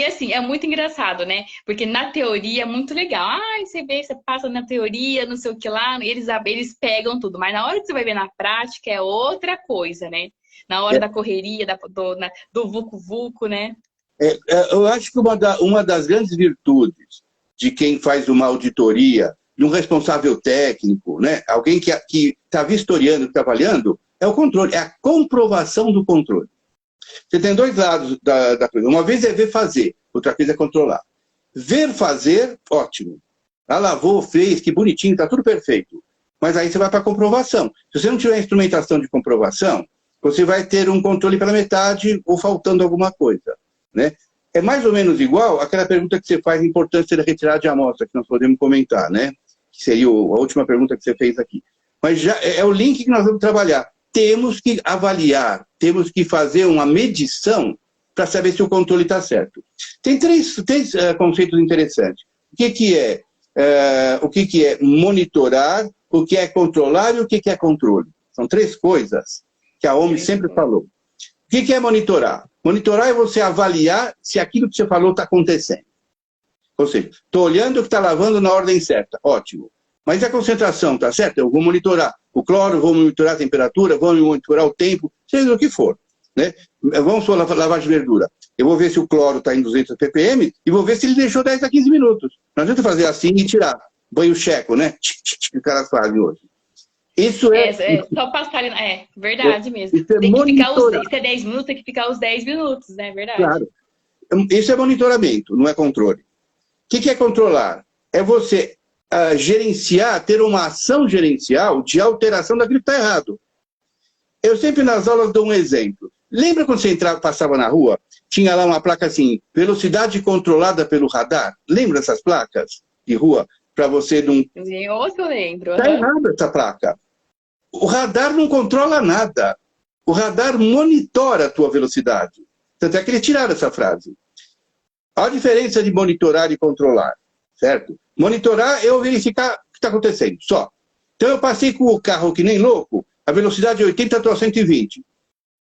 assim, é muito engraçado, né? Porque na teoria é muito legal. Você vê, você passa na teoria, não sei o que lá, eles pegam tudo. Mas na hora que você vai ver na prática é outra coisa, né? Na hora da correria, do vucu-vucu, né? Eu acho que uma das grandes virtudes de quem faz uma auditoria, de um responsável técnico, né? Alguém que está vistoriando, que está avaliando, é o controle, é a comprovação do controle. Você tem dois lados da coisa. Uma vez é ver fazer, outra coisa é controlar. Ver fazer, ótimo. Ela lavou, fez, que bonitinho, está tudo perfeito. Mas aí você vai para a comprovação. Se você não tiver instrumentação de comprovação, você vai ter um controle pela metade ou faltando alguma coisa, né? É mais ou menos igual àquela pergunta que você faz, a importância da retirada de amostra, que nós podemos comentar, né? Que seria a última pergunta que você fez aqui. Mas já é o link que nós vamos trabalhar. Temos que avaliar, temos que fazer uma medição para saber se o controle está certo. Tem três conceitos interessantes. O que é monitorar, o que é controlar e o que é controle. São três coisas que a OMS sempre falou. O que é monitorar? Monitorar é você avaliar se aquilo que você falou está acontecendo. Ou seja, estou olhando o que está lavando na ordem certa. Ótimo. Mas a concentração está certa? Eu vou monitorar o cloro, vou monitorar a temperatura, vou monitorar o tempo, seja o que for, né? Vamos para lavar de verdura. Eu vou ver se o cloro está em 200 ppm e vou ver se ele deixou 10 a 15 minutos. Não adianta fazer assim e tirar. Banho checo, né? Que os caras fazem hoje. Isso só passar ali. É, verdade mesmo. Isso é tem que ficar monitorar. 10 minutos, tem que ficar os 10 minutos, né? Verdade. Claro. Isso é monitoramento, não é controle. O que é controlar? É você gerenciar, ter uma ação gerencial de alteração daquilo que está errado. Eu sempre nas aulas dou um exemplo. Lembra quando você passava na rua, tinha lá uma placa assim, velocidade controlada pelo radar? Lembra essas placas de rua? Para você não... Eu lembro. Está errada essa placa. O radar não controla nada. O radar monitora a tua velocidade. Tanto é que eles tiraram essa frase. Há a diferença de monitorar e controlar, certo? Monitorar é eu verificar o que está acontecendo, só. Então eu passei com o carro que nem louco, a velocidade é 80, estou a 120.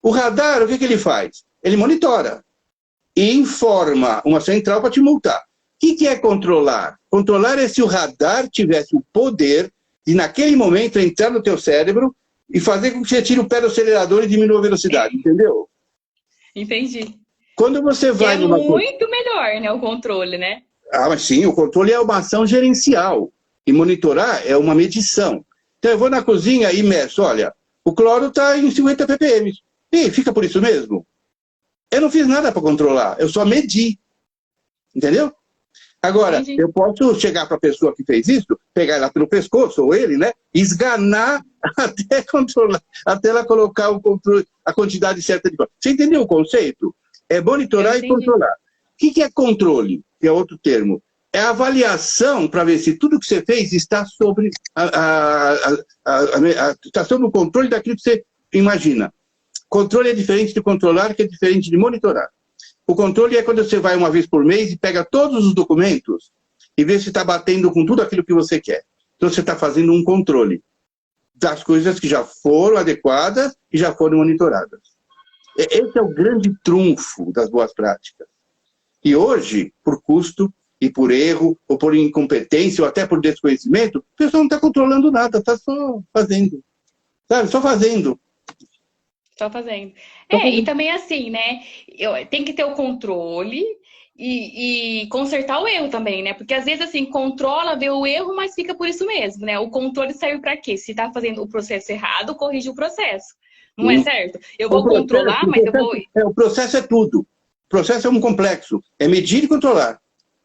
O radar, o que ele faz? Ele monitora e informa uma central para te multar. O que é controlar? Controlar é se o radar tivesse o poder de, naquele momento, entrar no teu cérebro e fazer com que você tire o pé do acelerador e diminua a velocidade, entendeu? Entendi. Quando você vai numa muito melhor, né, o controle, né? Ah, mas sim, o controle é uma ação gerencial. E monitorar é uma medição. Então eu vou na cozinha e meço, olha, o cloro está em 50 ppm. E fica por isso mesmo? Eu não fiz nada para controlar, eu só medi. Entendeu? Agora, entendi. Eu posso chegar para a pessoa que fez isso, pegar ela pelo pescoço, ou ele, né? Esganar até controlar, até ela colocar o controle, a quantidade certa de cloro. Você entendeu o conceito? É monitorar e controlar. O que é controle? Que é outro termo. É a avaliação para ver se tudo que você fez está sobre, está sob o controle daquilo que você imagina. Controle é diferente de controlar, que é diferente de monitorar. O controle é quando você vai uma vez por mês e pega todos os documentos e vê se está batendo com tudo aquilo que você quer. Então você está fazendo um controle das coisas que já foram adequadas e já foram monitoradas. Esse é o grande trunfo das boas práticas. E hoje, por custo e por erro, ou por incompetência, ou até por desconhecimento, o pessoal não está controlando nada, está só fazendo. Sabe? Só fazendo. Só fazendo. E também assim, né? Tem que ter o controle e consertar o erro também, né? Porque às vezes, assim, controla, vê o erro, mas fica por isso mesmo, né? O controle serve para quê? Se está fazendo o processo errado, corrige o processo. Não é certo? Eu vou controlar, mas eu vou... O processo é tudo. O processo é um complexo. É medir e controlar.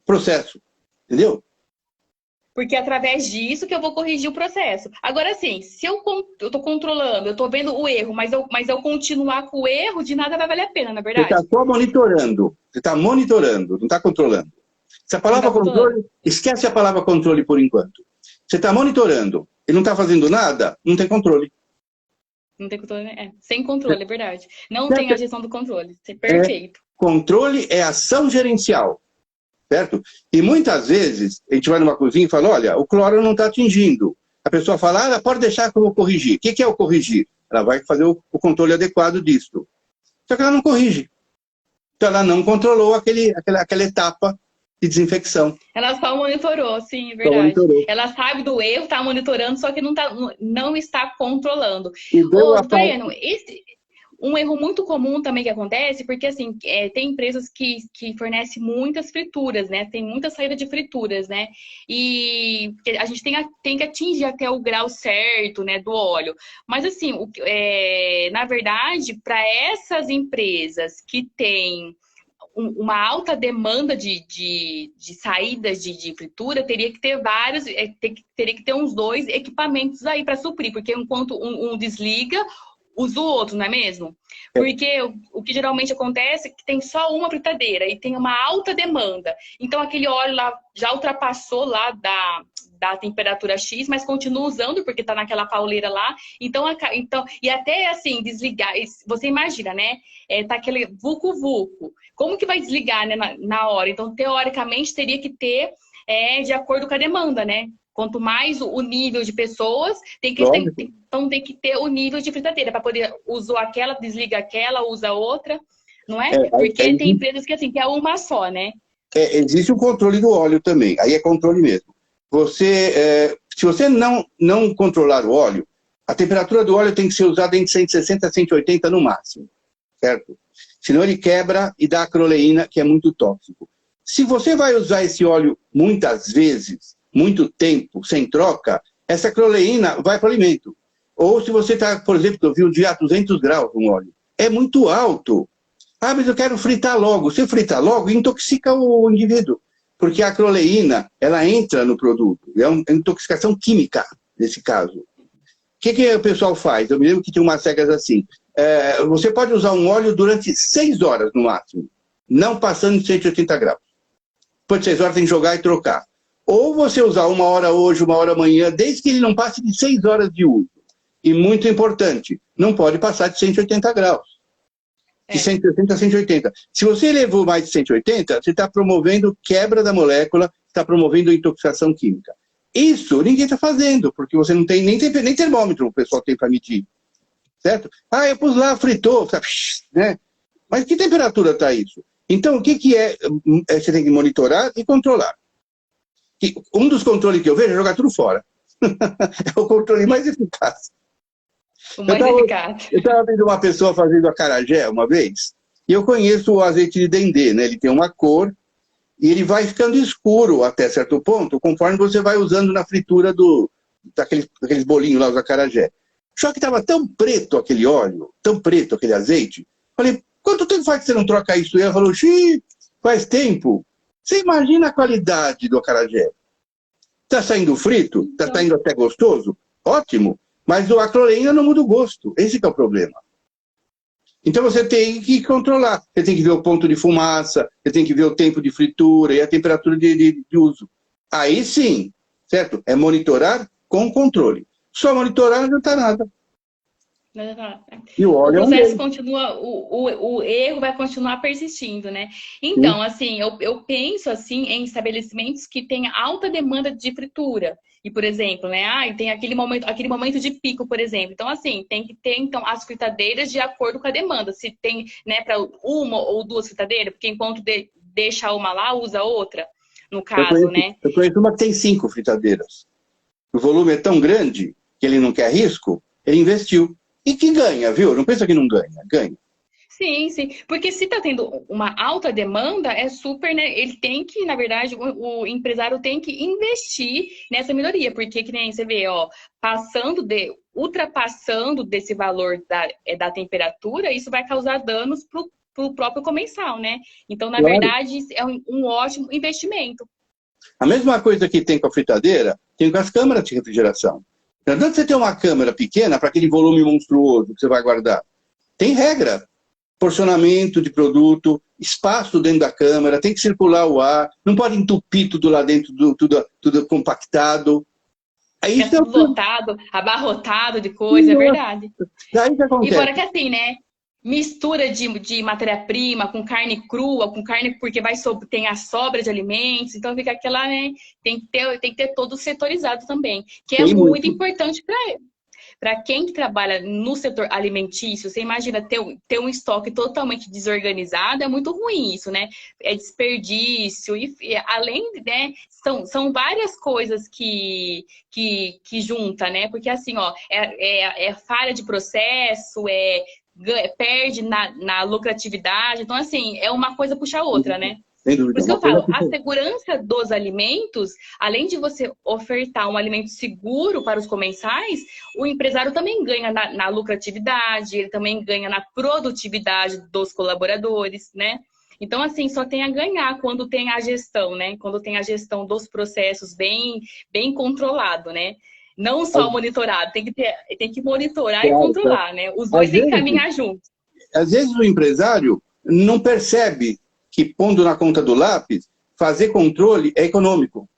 Processo. Entendeu? Porque é através disso que eu vou corrigir o processo. Agora, assim, se eu estou controlando, eu estou vendo o erro, mas eu continuar com o erro, de nada vai valer a pena, na verdade. Você está só monitorando. Você está monitorando, não está controlando. Se a palavra controle, esquece a palavra controle por enquanto. Você está monitorando e não está fazendo nada, não tem controle. Não tem controle, sem controle, é verdade. Não tem a gestão do controle. Perfeito. Controle é ação gerencial. Certo? E muitas vezes a gente vai numa cozinha e fala, olha, o cloro não está atingindo. A pessoa fala, pode deixar que eu vou corrigir. O que é o corrigir? Ela vai fazer o controle adequado disso. Só que ela não corrige. Então ela não controlou aquela etapa de desinfecção. Ela só monitorou, sim, é verdade. Ela sabe do erro, está monitorando, só que não está controlando. Breno, um erro muito comum também que acontece, porque assim, tem empresas que fornecem muitas frituras, né? Tem muita saída de frituras, né? E a gente tem que atingir até o grau certo, né, do óleo. Mas assim, na verdade, para essas empresas que têm uma alta demanda de saídas de fritura, teria que ter teria que ter uns 2 equipamentos aí para suprir, porque enquanto um desliga, usa o outro, não é mesmo? Porque o que geralmente acontece é que tem só uma fritadeira e tem uma alta demanda. Então, aquele óleo lá já ultrapassou lá da temperatura X, mas continua usando porque está naquela pauleira lá. Então, e até assim, desligar, você imagina, né? Tá aquele vucu-vucu. Como que vai desligar, né, na hora? Então, teoricamente, teria que ter de acordo com a demanda, né? Quanto mais o nível de pessoas, tem que ter o nível de fritadeira para poder usar aquela, desliga aquela, usa outra, não é? Porque tem empresas que assim, que é uma só, né? Existe o controle do óleo também, aí é controle mesmo. Se você não controlar o óleo, a temperatura do óleo tem que ser usada entre 160 a 180 no máximo, certo? Senão ele quebra e dá acroleína, que é muito tóxico. Se você vai usar esse óleo muitas vezes, muito tempo, sem troca, essa acroleína vai para o alimento. Ou se você está, por exemplo, eu vi um dia a 200 graus no óleo. É muito alto. Mas eu quero fritar logo. Se fritar logo, intoxica o indivíduo. Porque a acroleína, ela entra no produto. É uma intoxicação química, nesse caso. O que o pessoal faz? Eu me lembro que tinha umas regras assim. Você pode usar um óleo durante 6 horas no máximo. Não passando de 180 graus. Depois de 6 horas tem que jogar e trocar. Ou você usar 1 hora hoje, 1 hora amanhã, desde que ele não passe de 6 horas de uso. E muito importante, não pode passar de 180 graus. De 160 a 180. Se você elevou mais de 180, você está promovendo quebra da molécula, está promovendo intoxicação química. Isso ninguém está fazendo, porque você não tem nem termômetro o pessoal tem para medir. Certo? Ah, eu pus lá, fritou, né? Mas que temperatura está isso? Então, o que é? Você tem que monitorar e controlar. Um dos controles que eu vejo é jogar tudo fora. É o controle mais eficaz. O mais eficaz. Eu estava vendo uma pessoa fazendo acarajé uma vez, e eu conheço o azeite de dendê, né? Ele tem uma cor, e ele vai ficando escuro até certo ponto, conforme você vai usando na fritura daqueles bolinhos lá, os acarajé. Só que estava tão preto aquele óleo, tão preto aquele azeite. Falei, quanto tempo faz que você não troca isso? E ela falou, xiii, faz tempo. Você imagina a qualidade do acarajé. Está saindo frito? Está saindo até gostoso? Ótimo. Mas a cloreína não muda o gosto. Esse que é o problema. Então você tem que controlar. Você tem que ver o ponto de fumaça, você tem que ver o tempo de fritura e a temperatura de uso. Aí sim, certo? É monitorar com controle. Só monitorar não adianta nada. E o óleo processo continua, o erro vai continuar persistindo, né? Então, assim, eu penso assim em estabelecimentos que têm alta demanda de fritura. E, por exemplo, né? Tem aquele momento de pico, por exemplo. Então, assim, tem que ter então, as fritadeiras de acordo com a demanda. Se tem, né, para uma ou duas fritadeiras, porque enquanto deixa uma lá, usa outra, no caso, né? Eu conheço uma que tem 5 fritadeiras. O volume é tão grande que ele não quer risco, ele investiu. E que ganha, viu? Não pensa que não ganha, ganha. Sim, sim. Porque se está tendo uma alta demanda, é super, né? Ele tem que, na verdade, o empresário tem que investir nessa melhoria. Porque, que nem você vê, ó, ultrapassando desse valor da temperatura, isso vai causar danos para o próprio comensal, né? Então, na verdade, é um ótimo investimento. A mesma coisa que tem com a fritadeira, tem com as câmaras de refrigeração. Não adianta você ter uma câmara pequena para aquele volume monstruoso que você vai guardar. Tem regra. Porcionamento de produto, espaço dentro da câmara, tem que circular o ar, não pode entupir tudo lá dentro, tudo compactado. Aí é tudo lotado, abarrotado de coisa, é verdade. Daí que acontece. E fora que assim, né? Mistura de matéria-prima com carne crua, com carne porque tem a sobra de alimentos, então fica aquela, né? Tem que ter todo setorizado também, que é muito importante para quem trabalha no setor alimentício. Você imagina ter um estoque totalmente desorganizado, é muito ruim isso, né? É desperdício, e além, né, são várias coisas que junta, né? Porque assim, ó, é falha de processo, perde na lucratividade. Então, assim, é uma coisa puxa a outra, né? Sem dúvida. Por isso que eu falo, a segurança dos alimentos, além de você ofertar um alimento seguro para os comensais, o empresário também ganha na lucratividade, ele também ganha na produtividade dos colaboradores, né? Então, assim, só tem a ganhar quando tem a gestão, né? Quando tem a gestão dos processos bem controlado, né? Não só monitorado, tem que monitorar e controlar, né? Os dois têm que caminhar juntos. Às vezes o empresário não percebe que, pondo na conta do lápis, fazer controle é econômico.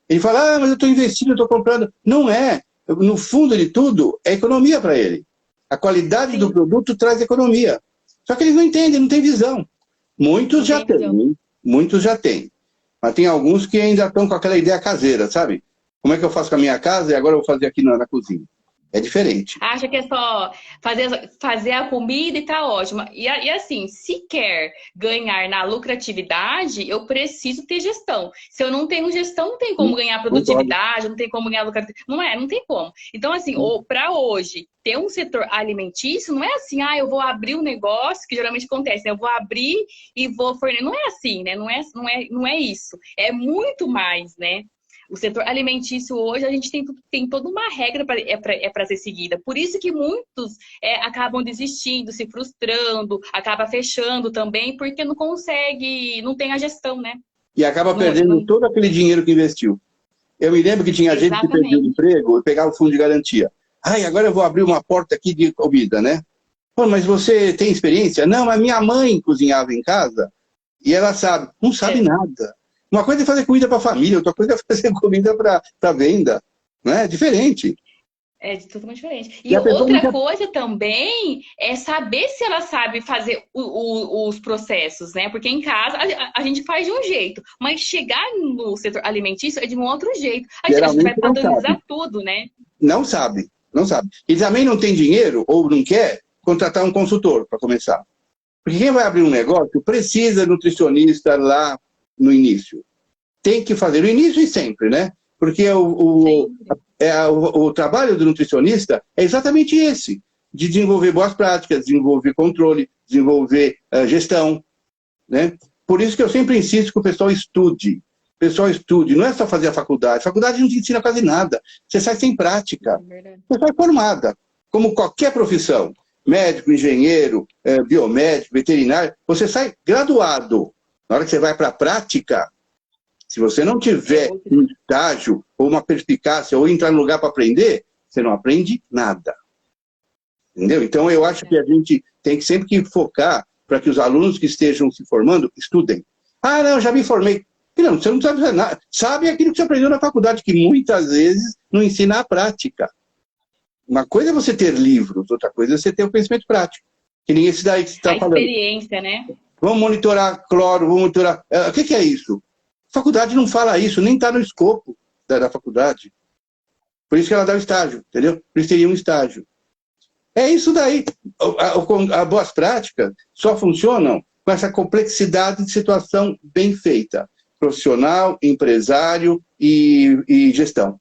Ele fala, mas eu estou investindo, eu estou comprando. Não é. No fundo de tudo, é economia para ele. A qualidade do produto traz economia. Só que eles não entendem, não têm visão. Muitos já têm, muitos já têm. Mas tem alguns que ainda estão com aquela ideia caseira, sabe? Como é que eu faço com a minha casa e agora eu vou fazer aqui na cozinha? É diferente. Acha que é só fazer a comida e tá ótimo. E assim, se quer ganhar na lucratividade, eu preciso ter gestão. Se eu não tenho gestão, não tem como ganhar produtividade, não tem como ganhar lucratividade. Não tem como. Então, assim, para hoje, ter um setor alimentício, não é assim, eu vou abrir um negócio, que geralmente acontece, né? Eu vou abrir e vou fornecer. Não é assim, né? Não é isso. É muito mais, né? O setor alimentício hoje, a gente tem toda uma regra para ser seguida. Por isso que muitos acabam desistindo, se frustrando, acaba fechando também, porque não consegue, não tem a gestão, né? E acaba perdendo todo aquele dinheiro que investiu. Eu me lembro que tinha gente que perdia o emprego e pegava o fundo de garantia. Agora eu vou abrir uma porta aqui de comida, né? Pô, mas você tem experiência? Não, mas minha mãe cozinhava em casa e ela sabe. Não sabe nada. Uma coisa é fazer comida para a família, outra coisa é fazer comida para venda. Não é? Diferente. É totalmente diferente. E E a pessoa não outra quer... coisa também é saber se ela sabe fazer os processos, né? Porque em casa a gente faz de um jeito, mas chegar no setor alimentício é de um outro jeito. A gente vai Geralmente não sabe. padronizar tudo, né? Não sabe, não sabe. E também não tem dinheiro, ou não quer, contratar um consultor para começar. Porque quem vai abrir um negócio precisa de nutricionista lá no início. Tem que fazer no início e sempre, né? Porque o trabalho do nutricionista é exatamente esse, de desenvolver boas práticas, desenvolver controle, desenvolver gestão, né? Por isso que eu sempre insisto que o pessoal estude. O pessoal estude, não é só fazer a faculdade. A faculdade não te ensina quase nada. Você sai sem prática. Você sai formada, como qualquer profissão. Médico, engenheiro, biomédico, veterinário. Você sai graduado. Na hora que você vai para a prática, se você não tiver um estágio, ou uma perspicácia, ou entrar no lugar para aprender, você não aprende nada. Entendeu? Então, eu acho que a gente tem que sempre que focar para que os alunos que estejam se formando estudem. Ah, não, já me formei. Não, você não sabe nada. Sabe aquilo que você aprendeu na faculdade, que muitas vezes não ensina a prática. Uma coisa é você ter livros, outra coisa é você ter o conhecimento prático. Que ninguém se dá aí que você está falando. A experiência, né? Vamos monitorar cloro, vamos monitorar... O que é isso? A faculdade não fala isso, nem está no escopo da faculdade. Por isso que ela dá o estágio, entendeu? Por isso teria um estágio. É isso daí. As boas práticas só funcionam com essa complexidade de situação bem feita. Profissional, empresário e gestão.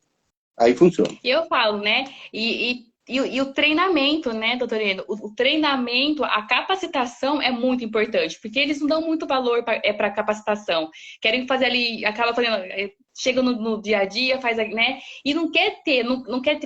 Aí funciona. Eu falo, né? E o treinamento, né, doutor Eno? O treinamento, a capacitação é muito importante, porque eles não dão muito valor para a capacitação. Querem fazer ali, acaba fazendo, chega no dia a dia, faz, né? E não quer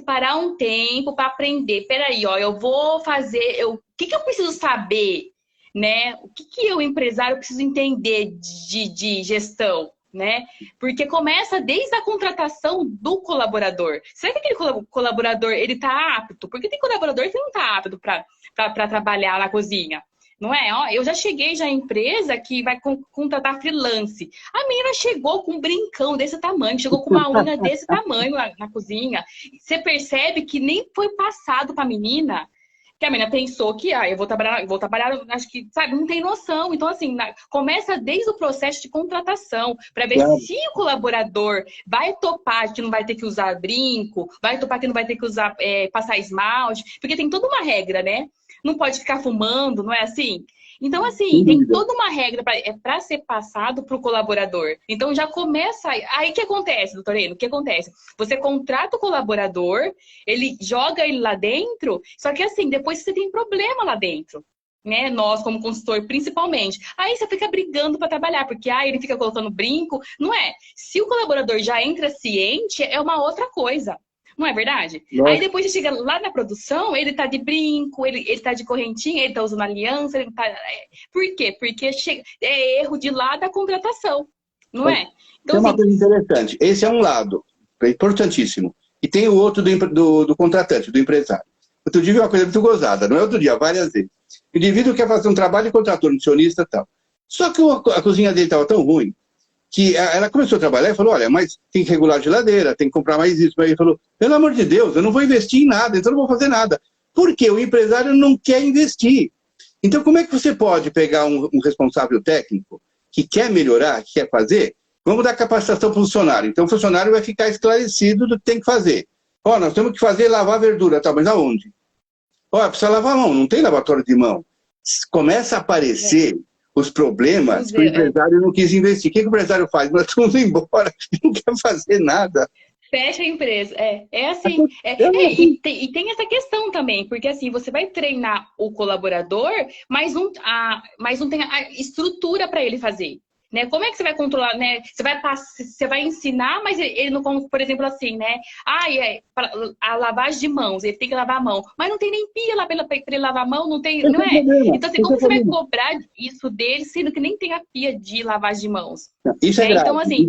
parar um tempo para aprender. Peraí, ó, eu vou fazer, o que eu preciso saber, né? O que eu, empresário, preciso entender de gestão? Né? Porque começa desde a contratação do colaborador. Será que aquele colaborador ele está apto? Porque tem colaborador que não está apto para trabalhar na cozinha. Não é? Ó, eu já cheguei em empresa que vai contratar freelance. A menina chegou com um brincão desse tamanho, chegou com uma unha desse tamanho na cozinha. Você percebe que nem foi passado para a menina. Que a menina pensou que eu vou trabalhar, acho que, sabe, não tem noção. Então, assim, começa desde o processo de contratação, para ver se o colaborador vai topar que não vai ter que usar brinco, vai topar que não vai ter que usar, passar esmalte, porque tem toda uma regra, né? Não pode ficar fumando, não é assim? Então, assim, tem toda uma regra para ser passado para o colaborador. Então, já começa aí. O que acontece, doutor Eno? O que acontece? Você contrata o colaborador, ele joga ele lá dentro, só que assim, depois você tem problema lá dentro. Né? Nós, como consultor, principalmente. Aí você fica brigando para trabalhar, porque ele fica colocando brinco. Não é. Se o colaborador já entra ciente, é uma outra coisa. Não é verdade? Nossa. Aí depois você chega lá na produção, ele tá de brinco, ele tá de correntinha, ele tá usando aliança, ele tá... Por quê? Porque é erro de lá da contratação, não é? Então, tem uma coisa interessante. Esse é um lado, é importantíssimo. E tem o outro do contratante, do empresário. Outro dia uma coisa muito gozada, não é outro dia, várias vezes. O indivíduo quer fazer um trabalho e contratou um nutricionista e tal. Só que a cozinha dele estava tão ruim que ela começou a trabalhar e falou, olha, mas tem que regular a geladeira, tem que comprar mais isso. Aí ele falou, pelo amor de Deus, eu não vou investir em nada, então eu não vou fazer nada. Por quê? O empresário não quer investir. Então, como é que você pode pegar um responsável técnico que quer melhorar, que quer fazer? Vamos dar capacitação para o funcionário. Então, o funcionário vai ficar esclarecido do que tem que fazer. Ó, nós temos que fazer lavar verdura, tá, mas aonde? Ó, precisa lavar a mão, não tem lavatório de mão. Começa a aparecer os problemas que o empresário não quis investir. O que o empresário faz? Nós estamos embora, não quer fazer nada. Fecha a empresa. É assim. E tem essa questão também, porque assim, você vai treinar o colaborador, mas não tem a estrutura para ele fazer. Né? Como é que você vai controlar, né? Você vai ensinar, mas ele não, por exemplo, assim, né? A lavagem de mãos, ele tem que lavar a mão. Mas não tem nem pia lá para ele lavar a mão, não tem, não é? Então, assim, como você vai cobrar isso dele, sendo que nem tem a pia de lavagem de mãos? Isso é grave. Então, assim,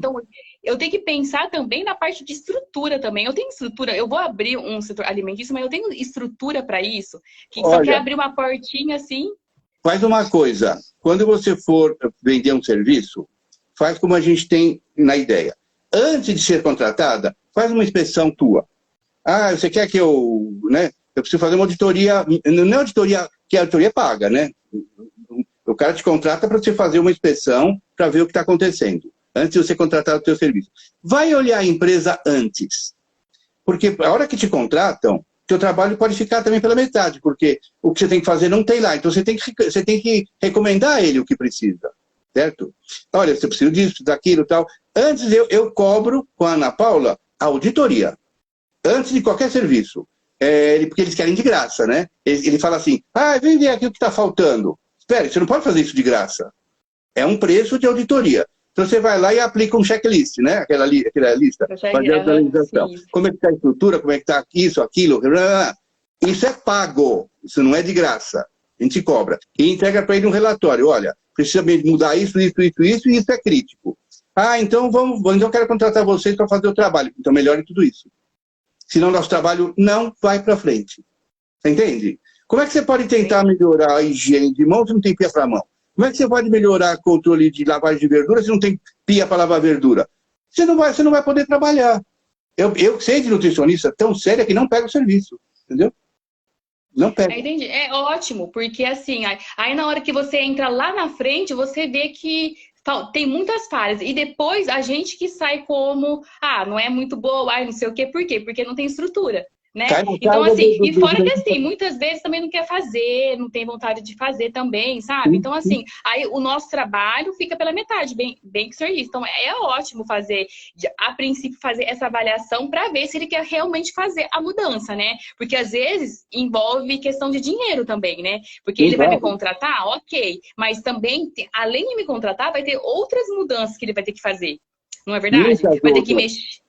eu tenho que pensar também na parte de estrutura também. Eu tenho estrutura, eu vou abrir um setor alimentício, mas eu tenho estrutura para isso. Que só quer abrir uma portinha assim. Faz uma coisa, quando você for vender um serviço, faz como a gente tem na ideia. Antes de ser contratada, faz uma inspeção tua. Ah, você quer que eu, né? Eu preciso fazer uma auditoria, não é auditoria, que a auditoria paga, né? O cara te contrata para você fazer uma inspeção para ver o que está acontecendo, antes de você contratar o teu serviço. Vai olhar a empresa antes. Porque a hora que te contratam, teu trabalho pode ficar também pela metade, porque o que você tem que fazer não tem lá. Então você tem que recomendar a ele o que precisa, certo? Olha, você precisa disso, daquilo e tal. Antes eu cobro com a Ana Paula a auditoria, antes de qualquer serviço. Porque eles querem de graça, né? Ele fala assim, vem ver aqui o que está faltando. Espera, você não pode fazer isso de graça. É um preço de auditoria. Então você vai lá e aplica um checklist, né? Aquela lista. Fazer a organização. Como é que está a estrutura, como é que está isso, aquilo. Isso é pago. Isso não é de graça. A gente cobra. E entrega para ele um relatório. Olha, precisa mudar isso, isso, isso, isso, e isso é crítico. Então então eu quero contratar vocês para fazer o trabalho. Então melhore tudo isso. Senão nosso trabalho não vai para frente. Você entende? Como é que você pode tentar melhorar a higiene de mão se não tem pia para mão? Como é que você pode melhorar o controle de lavagem de verdura se não tem pia para lavar verdura? Você não vai poder trabalhar. Eu sei de nutricionista tão séria que não pega o serviço. Entendeu? Não pega. Entendi. É ótimo, porque assim, aí na hora que você entra lá na frente, você vê que tem muitas falhas. E depois a gente que sai como, não é muito boa, não sei o quê. Por quê? Porque não tem estrutura. Né? Então, assim, e fora que assim, muitas vezes também não quer fazer, não tem vontade de fazer também, sabe? Então, assim, aí o nosso trabalho fica pela metade, bem que o senhor disse. Então, é ótimo fazer, a princípio, fazer essa avaliação para ver se ele quer realmente fazer a mudança, né? Porque às vezes envolve questão de dinheiro também, né? Porque ele vai me contratar, ok, mas também, além de me contratar, vai ter outras mudanças que ele vai ter que fazer. Não é verdade? Vai ter que mexer.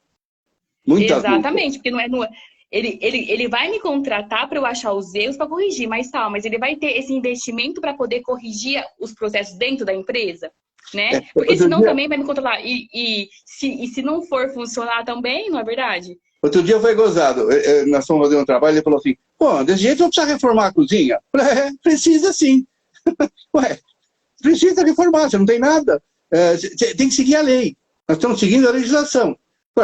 Exatamente, porque não é. Ele vai me contratar para eu achar os erros para corrigir, mas ele vai ter esse investimento para poder corrigir os processos dentro da empresa, né? Porque senão também vai me controlar. E se não for funcionar também, não é verdade? Outro dia foi gozado. Nós fomos fazer um trabalho e ele falou assim, desse jeito eu preciso reformar a cozinha. Precisa sim. Ué, precisa reformar, você não tem nada. Tem que seguir a lei. Nós estamos seguindo a legislação.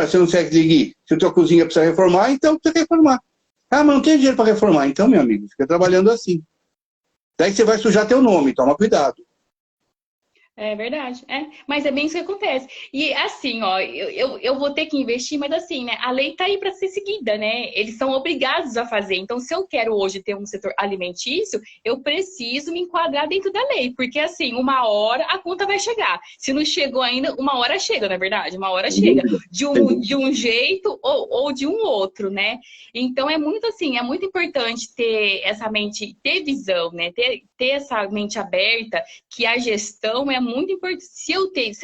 Se não consegue seguir, se a tua cozinha precisa reformar, então precisa reformar. Mas não tem dinheiro para reformar. Então, meu amigo, fica trabalhando assim. Daí você vai sujar teu nome, toma cuidado. É verdade, mas é bem isso que acontece. E assim, eu vou ter que investir, mas assim, né? A lei tá aí para ser seguida, né? Eles são obrigados a fazer. Então, se eu quero hoje ter um setor alimentício, eu preciso me enquadrar dentro da lei, porque assim, uma hora a conta vai chegar. Se não chegou ainda, uma hora chega, na verdade, uma hora chega. De um jeito ou de um outro, né? Então, é muito assim, é muito importante ter essa mente, ter visão, né? Ter essa mente aberta, que a gestão é muito importante. Se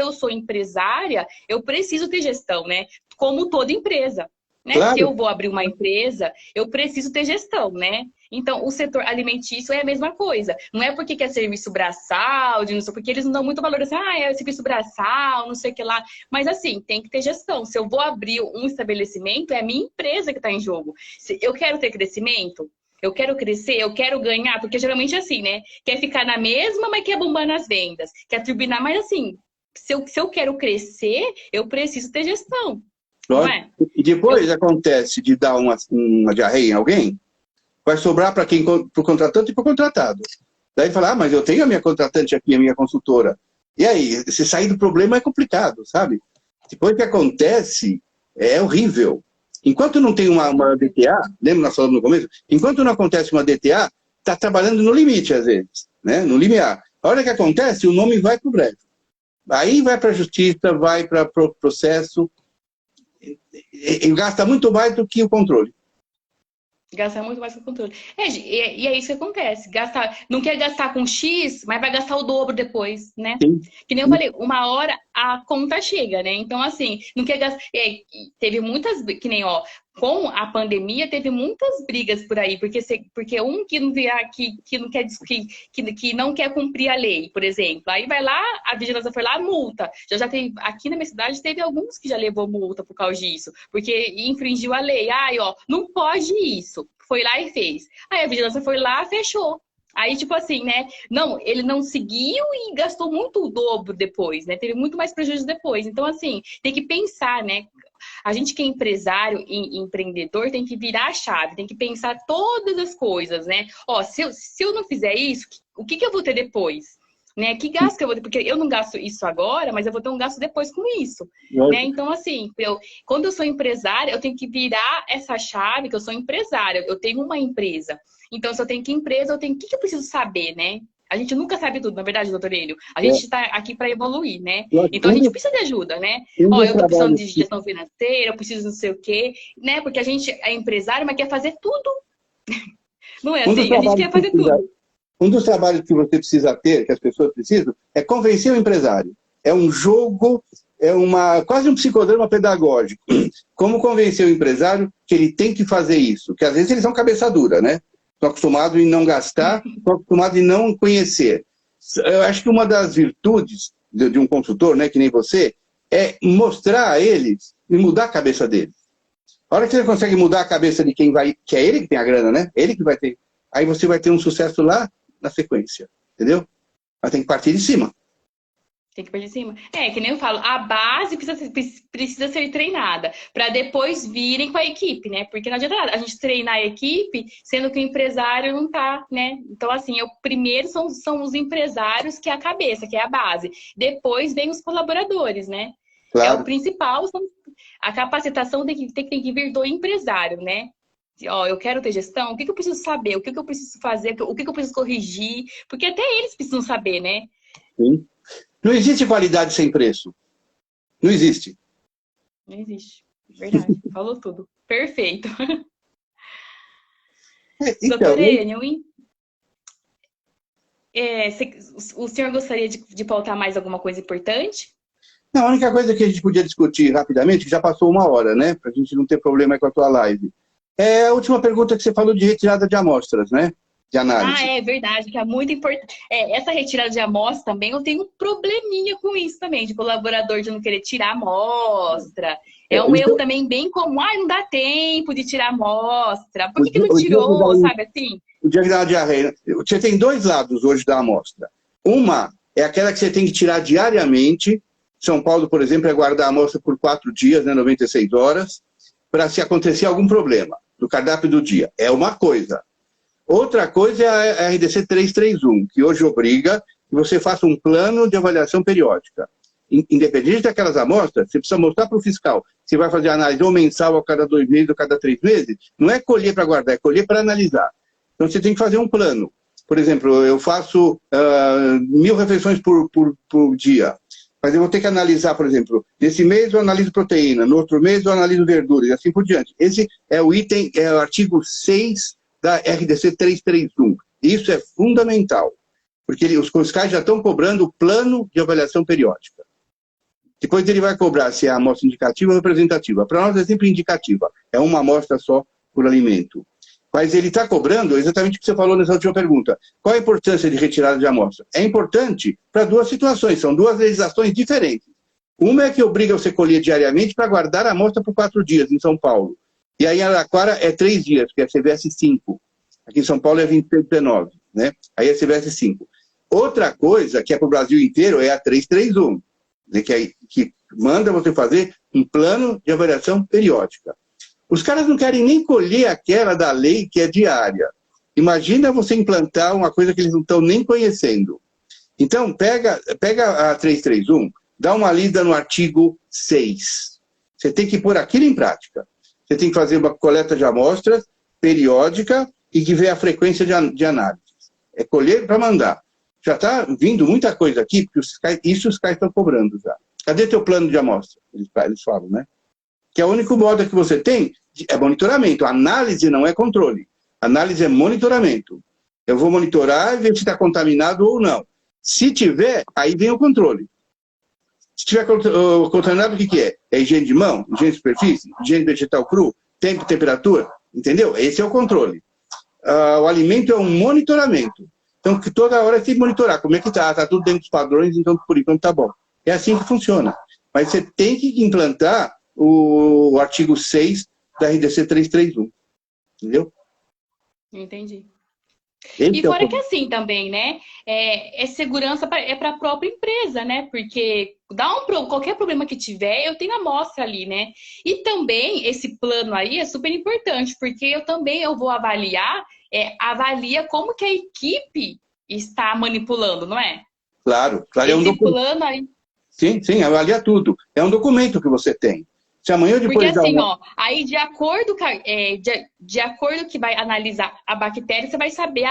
eu sou empresária, eu preciso ter gestão, né? Como toda empresa, né? Claro. Se eu vou abrir uma empresa, eu preciso ter gestão, né? Então, o setor alimentício é a mesma coisa. Não é porque é serviço braçal, porque eles não dão muito valor assim, é serviço braçal, não sei o que lá. Mas assim, tem que ter gestão. Se eu vou abrir um estabelecimento, é a minha empresa que está em jogo. Se eu quero ter crescimento, eu quero crescer, eu quero ganhar, porque geralmente é assim, né? Quer ficar na mesma, mas quer bombar nas vendas. Quer turbinar, mas assim, se eu quero crescer, eu preciso ter gestão. Não é? E depois acontece de dar uma diarreia em alguém, vai sobrar para o contratante e para o contratado. Daí fala, mas eu tenho a minha contratante aqui, a minha consultora. E aí, se sair do problema é complicado, sabe? Depois que acontece, é horrível. Enquanto não tem uma DTA, lembra nós falamos no começo? Enquanto não acontece uma DTA, está trabalhando no limite, às vezes, né? No limiar. A hora que acontece, o nome vai para o breve. Aí vai para a justiça, vai para o processo, e gasta muito mais do que o controle. Gasta muito mais que o controle. E é isso que acontece. Não quer gastar com X, mas vai gastar o dobro depois, né? Sim. Que nem eu falei, uma hora a conta chega, né? Então, assim, não quer gastar. Teve muitas, que nem, com a pandemia, teve muitas brigas por aí, porque um que não que não quer cumprir a lei, por exemplo. Aí vai lá, a vigilância foi lá, multa. Já teve, aqui na minha cidade, teve alguns que já levou multa por causa disso, porque infringiu a lei. Não pode isso. Foi lá e fez. Aí a vigilância foi lá, fechou. Aí, tipo assim, né? Não, ele não seguiu e gastou muito o dobro depois, né? Teve muito mais prejuízo depois. Então, assim, tem que pensar, né? A gente que é empresário e empreendedor tem que virar a chave, tem que pensar todas as coisas, né? Ó, se eu não fizer isso, o que eu vou ter depois? Né? Que gasto que eu vou ter? Porque eu não gasto isso agora, mas eu vou ter um gasto depois com isso. Né? Então, assim, quando eu sou empresária, eu tenho que virar essa chave, que eu sou empresária, eu tenho uma empresa. Então, se eu tenho que empresa, o que eu preciso saber, né? A gente nunca sabe tudo, na verdade, doutor Hélio. A gente está aqui para evoluir, né? Então, a gente precisa de ajuda, né? Ó, eu tô precisando de gestão financeira, eu preciso não sei o quê, né? Porque a gente é empresário, mas quer fazer tudo. Não é assim? A gente quer fazer tudo. Um dos trabalhos que você precisa ter, que as pessoas precisam, é convencer o empresário. É um jogo, quase um psicodrama pedagógico. Como convencer o empresário que ele tem que fazer isso? Que às vezes eles são cabeça dura, né? Estão acostumados em não gastar, estão acostumados em não conhecer. Eu acho que uma das virtudes de um consultor, né, que nem você, é mostrar a eles e mudar a cabeça deles. A hora que você consegue mudar a cabeça de quem vai, que é ele que tem a grana, né? Ele que vai ter. Aí você vai ter um sucesso lá na sequência, entendeu? Mas tem que partir de cima. Tem que partir de cima. É, que nem eu falo, a base precisa ser treinada, para depois virem com a equipe, né? Porque não adianta nada a gente treinar a equipe, sendo que o empresário não tá, né? Então, assim, primeiro são os empresários, que é a cabeça, que é a base. Depois vem os colaboradores, né? Claro. É o principal, a capacitação tem que vir do empresário, né? Ó, eu quero ter gestão, o que eu preciso saber? O que eu preciso fazer? O que eu preciso corrigir? Porque até eles precisam saber, né? Sim. Não existe qualidade sem preço. Não existe. Não existe. Verdade. Falou tudo. Perfeito. Então, doutor Enio, o senhor gostaria de pautar mais alguma coisa importante? Não, a única coisa que a gente podia discutir rapidamente, que já passou 1 hora, né? Para a gente não ter problema com a tua live. É a última pergunta que você falou de retirada de amostras, né? De análise. Ah, é verdade, que é muito importante. Essa retirada de amostra também, eu tenho um probleminha com isso também, de colaborador de não querer tirar amostra. É um erro também bem comum. Ah, não dá tempo de tirar amostra. Por que não tirou, sabe assim? O dia que dá uma diarreia. Você tem 2 lados hoje da amostra. Uma é aquela que você tem que tirar diariamente. São Paulo, por exemplo, é guardar a amostra por 4 dias, né, 96 horas, para se acontecer algum problema no cardápio do dia. É uma coisa. Outra coisa é a RDC 331, que hoje obriga que você faça um plano de avaliação periódica. Independente daquelas amostras, você precisa mostrar para o fiscal. Você vai fazer análise ou mensal a cada 2 meses ou a cada 3 meses. Não é colher para guardar, é colher para analisar. Então você tem que fazer um plano. Por exemplo, eu faço 1000 refeições por dia. Mas eu vou ter que analisar, por exemplo, nesse mês eu analiso proteína, no outro mês eu analiso verduras, e assim por diante. Esse é o item, é o artigo 6 da RDC 331. Isso é fundamental, porque os fiscais já estão cobrando o plano de avaliação periódica. Depois ele vai cobrar se é a amostra indicativa ou representativa. Para nós é sempre indicativa, é uma amostra só por alimento. Mas ele está cobrando exatamente o que você falou nessa última pergunta. Qual a importância de retirada de amostra? É importante para 2 situações, são 2 legislações diferentes. Uma é que obriga você a colher diariamente para guardar a amostra por 4 dias em São Paulo. E aí em Araraquara é 3 dias, que é a CVS 5. Aqui em São Paulo é 19, né? Aí é a CVS 5. Outra coisa, que é para o Brasil inteiro, é a 331, né? Que manda você fazer um plano de avaliação periódica. Os caras não querem nem colher aquela da lei que é diária. Imagina você implantar uma coisa que eles não estão nem conhecendo. Então, pega a 331, dá uma lida no artigo 6. Você tem que pôr aquilo em prática. Você tem que fazer uma coleta de amostras periódica e que ver a frequência de análise. É colher para mandar. Já está vindo muita coisa aqui, porque os caras estão cobrando já. Cadê teu plano de amostra? Eles falam, né? Que é o único modo que você tem é monitoramento. Análise não é controle. Análise é monitoramento. Eu vou monitorar e ver se está contaminado ou não. Se tiver, aí vem o controle. Se tiver contaminado, o que é? É higiene de mão, higiene de superfície, higiene vegetal cru, tempo e temperatura. Entendeu? Esse é o controle. O alimento é um monitoramento. Então, que toda hora tem que monitorar. Como é que está? Está tudo dentro dos padrões, então por enquanto está bom. É assim que funciona. Mas você tem que implantar o artigo 6 da RDC 331. Entendeu? Entendi. E fora que assim também, né? É segurança para a própria empresa, né? Porque qualquer problema que tiver, eu tenho a amostra ali, né? E também esse plano aí é super importante, porque eu vou avaliar, avalia como que a equipe está manipulando, não é? Claro, claro, é um Esse documento. plano aí. Sim, avalia tudo. É um documento que você tem. Se amanhã ou Porque depois dá assim, uma... ó, aí de acordo que vai analisar a bactéria, você vai saber,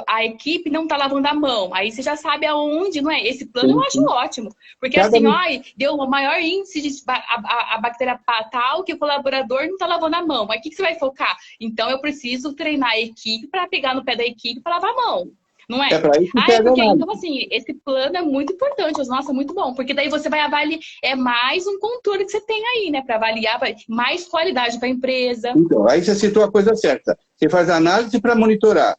a equipe não tá lavando a mão. Aí você já sabe aonde, não é? Esse plano eu Sim, acho sim. ótimo. Porque Cada... assim, ó, deu o maior índice de a bactéria tal que o colaborador não tá lavando a mão. Aí o que você vai focar? Então eu preciso treinar a equipe para pegar no pé da equipe para lavar a mão. Não É é? para isso que serve a Porque análise. então, assim, esse plano é muito importante. Nossa, é muito bom. Porque daí você vai avaliar, é mais um controle que você tem aí, né? Para avaliar mais qualidade para a empresa. Então, aí você citou a coisa certa. Você faz a análise para monitorar.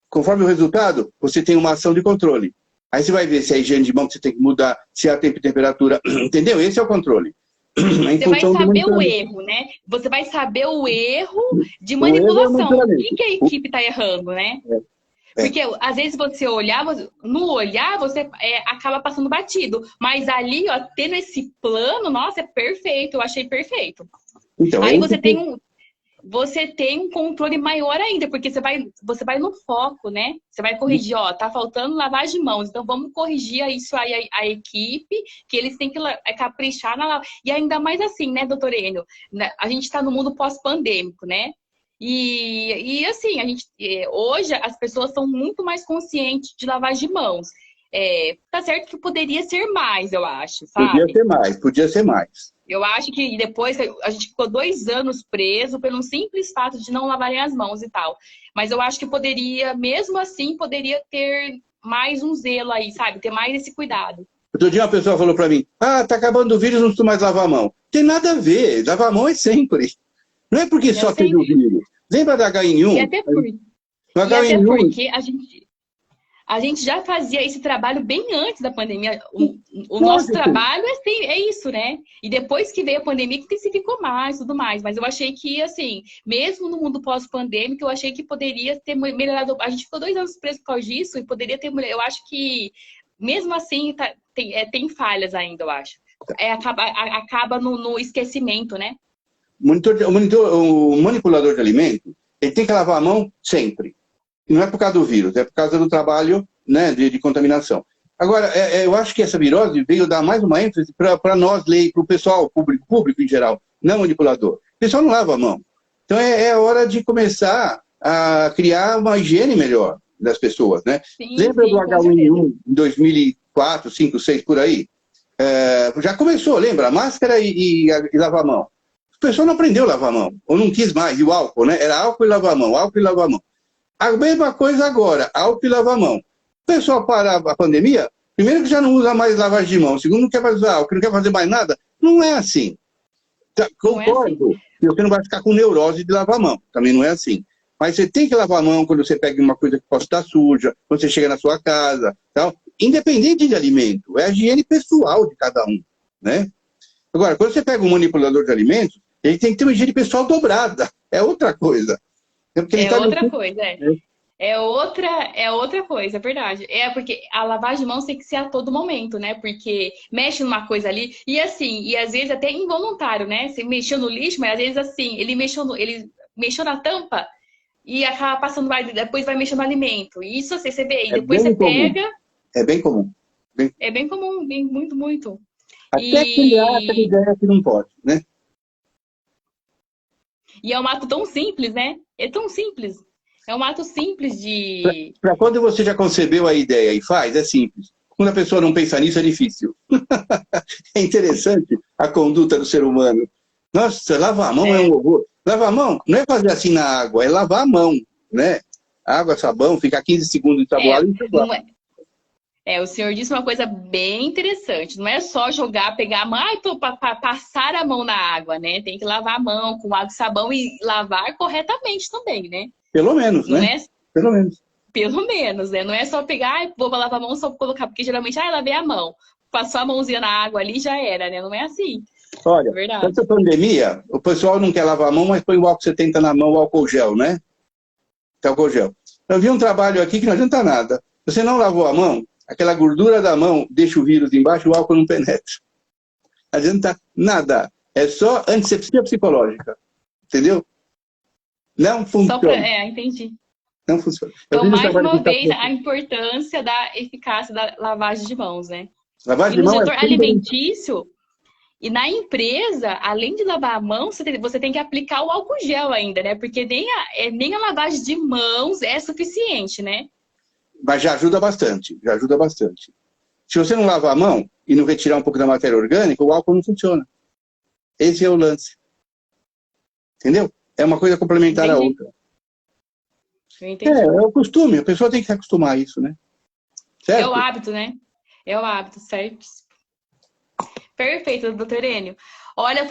Conforme o resultado, você tem uma ação de controle. Aí você vai ver se é a higiene de mão que você tem que mudar, se é a tempo e temperatura. Entendeu? Esse é o controle. Em Você vai função do saber o monitoramento. erro, né? Você vai saber o erro de O erro é o manipulação. O monitoramento. que a equipe está errando, né? É. Porque às vezes você olhar, no olhar você acaba passando batido. Mas ali, ó, tendo esse plano, nossa, é perfeito. Eu achei perfeito. Então, Aí esse... você tem um controle maior ainda, porque você vai no foco, né? Você vai corrigir, ó, tá faltando lavagem de mãos, então vamos corrigir isso aí a equipe, que eles têm que caprichar na lavagem. E ainda mais assim, né, doutor Enio? A gente tá no mundo pós-pandêmico, né? E assim, hoje as pessoas são muito mais conscientes de lavagem de mãos. Tá certo que poderia ser mais, eu acho, Podia sabe? ser mais, podia ser mais. Eu acho que depois a gente ficou 2 anos preso pelo simples fato de não lavarem as mãos e tal. Mas eu acho que poderia, mesmo assim, poderia ter mais um zelo aí, sabe? Ter mais esse cuidado. Outro dia uma pessoa falou para mim, tá acabando o vírus, não preciso mais lavar a mão. Tem nada a ver, lavar a mão é sempre. Não é porque Eu só teve o sei. vírus. Lembra da E H1N1? até, por, No e até H1N1, porque a gente já fazia esse trabalho bem antes da pandemia. O nosso lógico. trabalho é isso, né? E depois que veio a pandemia, que intensificou mais, tudo mais. Mas eu achei que, assim, mesmo no mundo pós-pandêmico, eu achei que poderia ter melhorado. A gente ficou 2 anos preso por causa disso e poderia ter melhorado. Eu acho que, mesmo assim, tem falhas ainda, eu acho. Acaba no esquecimento, né? O manipulador de alimento, ele tem que lavar a mão sempre. E não é por causa do vírus, é por causa do trabalho, né, de contaminação. Agora, eu acho que essa virose veio dar mais uma ênfase para nós, para o pessoal, público em geral, não manipulador. O pessoal não lava a mão. Então é hora de começar a criar uma higiene melhor das pessoas, né? Sim, Lembra do com certeza. H1N1 em 2004, 5, 6, por aí? Já começou, lembra? Máscara e lavar a mão. O pessoal não aprendeu a lavar a mão, ou não quis mais, e o álcool, né? Era álcool e lavar a mão, álcool e lavar a mão. A mesma coisa agora, álcool e lavar a mão. O pessoal para a pandemia, primeiro que já não usa mais lavagem de mão, segundo não quer mais usar álcool, não quer fazer mais nada. Não é assim. Concordo que você não vai ficar com neurose de lavar a mão, também não é assim. Mas você tem que lavar a mão quando você pega uma coisa que possa estar suja, quando você chega na sua casa, tal. Independente de alimento, é a higiene pessoal de cada um, né? Agora, quando você pega um manipulador de alimentos, ele tem que ter uma higiene pessoal dobrada, é outra coisa. Outra coisa, É outra coisa, é verdade. É porque a lavagem de mãos tem que ser a todo momento, né? Porque mexe numa coisa ali, e assim, e às vezes até involuntário, né? Você mexeu no lixo, mas às vezes assim, ele mexeu na tampa e acaba passando lá, depois vai mexer no alimento. E isso assim, você vê, e É depois bem você comum. pega. É bem comum. É bem comum, muito, muito. Até criança que ideia que não pode, né? E é um ato tão simples, né? É tão simples. É um ato simples de... Para quando você já concebeu a ideia e faz, é simples. Quando a pessoa não pensa nisso, é difícil. É interessante a conduta do ser humano. Nossa, lavar a mão é um horror. Lavar a mão não é fazer assim na água, é lavar a mão, né? Água, sabão, ficar 15 segundos ensaboado e ensaboar. O senhor disse uma coisa bem interessante. Não é só jogar, pegar a mão, passar a mão na água, né? Tem que lavar a mão com água e sabão e lavar corretamente também, né? Pelo menos, não né? É... Pelo menos. Pelo menos, né? Não é só pegar, vou lavar a mão, só colocar, porque geralmente, lavei a mão. Passou a mãozinha na água ali, já era, né? Não é assim. Olha, Verdade. nessa pandemia, o pessoal não quer lavar a mão, mas põe o álcool 70 na mão, o álcool gel, né? Álcool gel. Eu vi um trabalho aqui que não adianta nada. Você não lavou a mão, aquela gordura da mão deixa o vírus embaixo, o álcool não penetra. Não adianta nada. É só antisepsia psicológica. Entendeu? Não funciona. Entendi. Não funciona. Então, mais uma vez, a importância da eficácia da lavagem de mãos, né? Lavagem E de no mão setor alimentício, e na empresa, além de lavar a mão, você tem que aplicar o álcool gel ainda, né? Porque nem a lavagem de mãos é suficiente, né? Mas já ajuda bastante, já ajuda bastante. Se você não lavar a mão e não retirar um pouco da matéria orgânica, o álcool não funciona. Esse é o lance. Entendeu? É uma coisa complementar à outra. Eu entendi. É o costume, a pessoa tem que se acostumar a isso, né? Certo? É o hábito, né? É o hábito, certo? Perfeito, doutor Enio. Olha,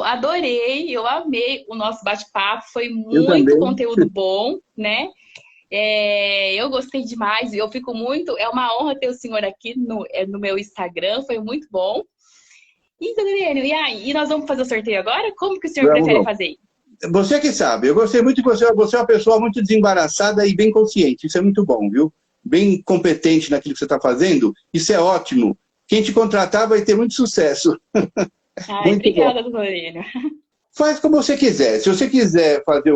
adorei, eu amei o nosso bate-papo, foi muito conteúdo bom, né? Eu gostei demais, eu fico muito, é uma honra ter o senhor aqui no meu Instagram, foi muito bom. E, doutor Enio, e nós vamos fazer o sorteio agora? Como que o senhor prefere fazer? Você que sabe, eu gostei muito de você é uma pessoa muito desembaraçada e bem consciente, isso é muito bom, viu? Bem competente naquilo que você está fazendo, isso é ótimo. Quem te contratar vai ter muito sucesso. Ai, obrigada, doutor Enio. Faz como você quiser. Se você quiser fazer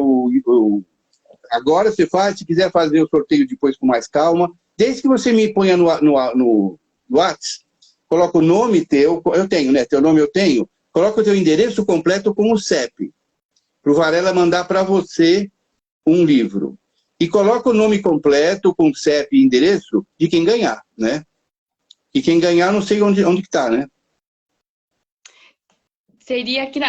agora, você faz. Se quiser fazer o sorteio depois com mais calma, desde que você me ponha no WhatsApp, coloca o nome teu, eu tenho, né? Teu nome eu tenho. Coloca o teu endereço completo com o CEP, para o Varela mandar para você um livro. E coloca o nome completo com CEP e endereço de quem ganhar, né? E quem ganhar, não sei onde que tá, né? Seria aqui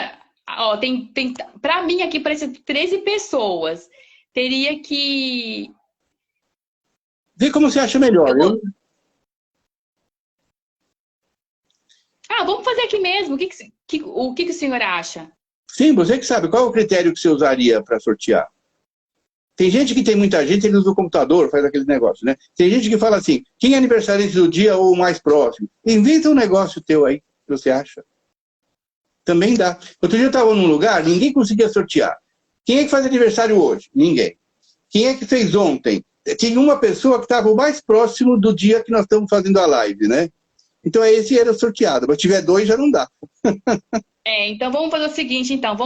para mim aqui parece 13 pessoas. Teria que... Vê como você acha melhor. vamos fazer aqui mesmo. O que o senhor acha? Sim, você que sabe. Qual é o critério que você usaria para sortear? Tem gente que tem muita gente, ele usa o computador, faz aquele negócio, né? Tem gente que fala assim, quem é aniversariante do dia ou o mais próximo? Inventa um negócio teu aí, que você acha. Também dá. Outro dia eu estava num lugar, ninguém conseguia sortear. Quem é que faz aniversário hoje? Ninguém. Quem é que fez ontem? Tinha uma pessoa que estava o mais próximo do dia que nós estamos fazendo a live, né? Então esse era sorteado, mas se tiver dois já não dá. Então vamos fazer o seguinte, então,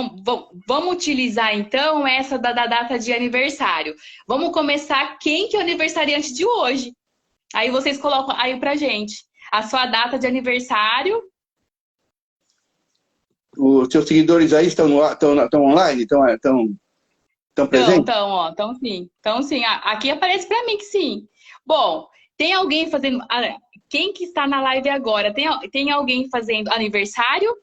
vamos utilizar então essa da data de aniversário. Vamos começar quem que é o aniversariante de hoje. Aí vocês colocam aí pra gente a sua data de aniversário. Os seus seguidores aí estão online? Estão presentes? Estão sim. Então sim, aqui aparece pra mim que sim. Bom, tem alguém fazendo... Quem que está na live agora? Tem alguém fazendo aniversário?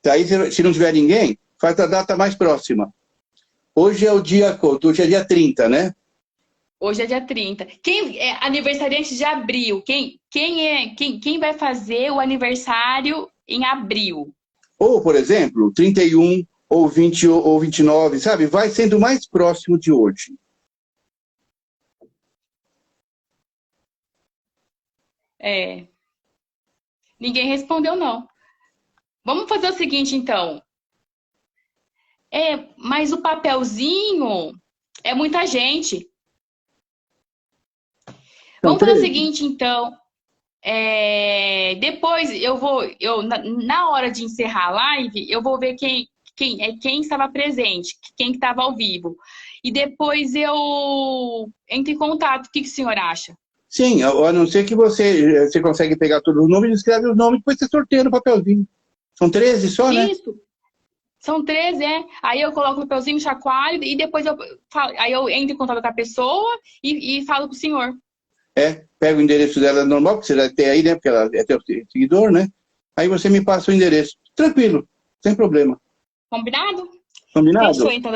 Aí, se não tiver ninguém, faz a data mais próxima. Hoje é dia 30, né? Hoje é dia 30. Quem é aniversariante de abril? Quem vai fazer o aniversário em abril? Ou, por exemplo, 31, ou 20, ou 29, sabe? Vai sendo mais próximo de hoje. Ninguém respondeu, não. Vamos fazer o seguinte, então. Mas o papelzinho é muita gente. Vamos fazer o seguinte, então. Depois na hora de encerrar a live, eu vou ver quem estava presente, quem estava ao vivo. E depois eu entro em contato. O que o senhor acha? Sim, a não ser que você consegue pegar todos os nomes, escreve os nomes e depois você sorteia no papelzinho. São 13 só, né? Isso. São 13, Aí eu coloco o papelzinho, chacoalho e depois eu entro em contato com a pessoa e falo com o senhor. Pega o endereço dela normal, porque você já tem aí, né? Porque ela é teu seguidor, né? Aí você me passa o endereço. Tranquilo, sem problema. Combinado? Combinado? Fechou, então,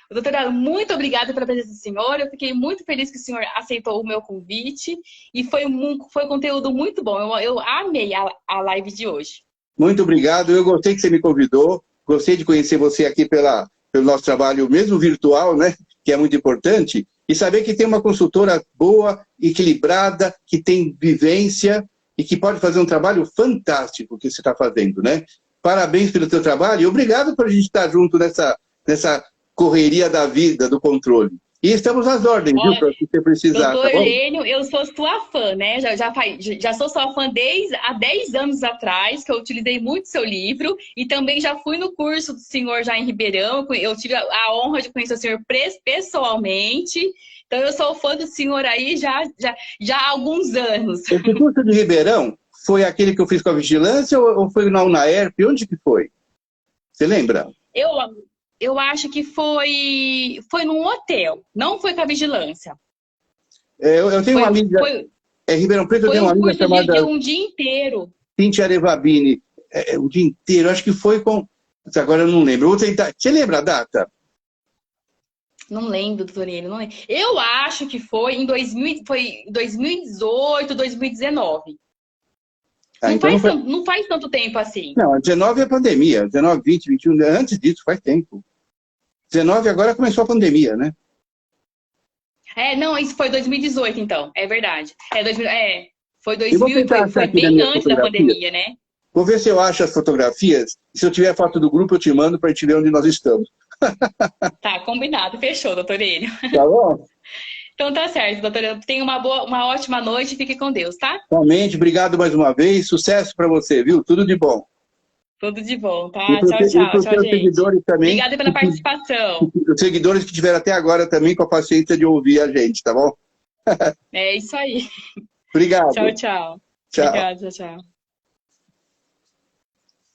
doutora, muito obrigada pela presença do senhor. Eu fiquei muito feliz que o senhor aceitou o meu convite e foi um conteúdo muito bom. Eu amei a live de hoje. Muito obrigado. Eu gostei que você me convidou. Gostei de conhecer você aqui pelo nosso trabalho, mesmo virtual, né? Que é muito importante. E saber que tem uma consultora boa, equilibrada, que tem vivência e que pode fazer um trabalho fantástico que você está fazendo, né? Parabéns pelo teu trabalho e obrigado por a gente estar junto nessa correria da vida, do controle. E estamos às ordens, viu, para o que você precisar, Doutor tá bom? Enio, eu sou sua fã, né? Já sou sua fã desde há 10 anos atrás, que eu utilizei muito seu livro, e também já fui no curso do senhor já em Ribeirão, eu tive a honra de conhecer o senhor pessoalmente, então eu sou fã do senhor aí já há alguns anos. Esse curso de Ribeirão foi aquele que eu fiz com a vigilância ou foi na UNAERP? Onde que foi? Você lembra? Eu acho que foi num hotel, não foi com a vigilância. Eu tenho uma amiga... Ribeirão Preto, eu tenho uma amiga chamada... Foi um curso de um dia inteiro. Cíntia Arevabini. O dia inteiro, acho que foi com... Agora eu não lembro. Vou tentar... Você lembra a data? Não lembro, doutor Enio, não lembro. Eu acho que foi em 2018, 2019. Não faz tanto tempo assim. Não, 19 é pandemia. 19, 20, 21, antes disso, faz tempo. 19 agora começou a pandemia, né? Não, isso foi 2018, então. É verdade. Foi foi bem antes da pandemia, né? Vou ver se eu acho as fotografias. Se eu tiver foto do grupo, eu te mando para a gente ver onde nós estamos. Tá, combinado. Fechou, doutor Enio. Tá bom? Então tá certo, doutora. Tenha uma ótima noite e fique com Deus, tá? Realmente, obrigado mais uma vez. Sucesso para você, viu? Tudo de bom. Tudo de bom, tá? Tchau, gente. Seguidores também, obrigada pela participação. Os seguidores que tiveram até agora também com a paciência de ouvir a gente, tá bom? É isso aí. Obrigado. Tchau. Tchau. Obrigada, tchau.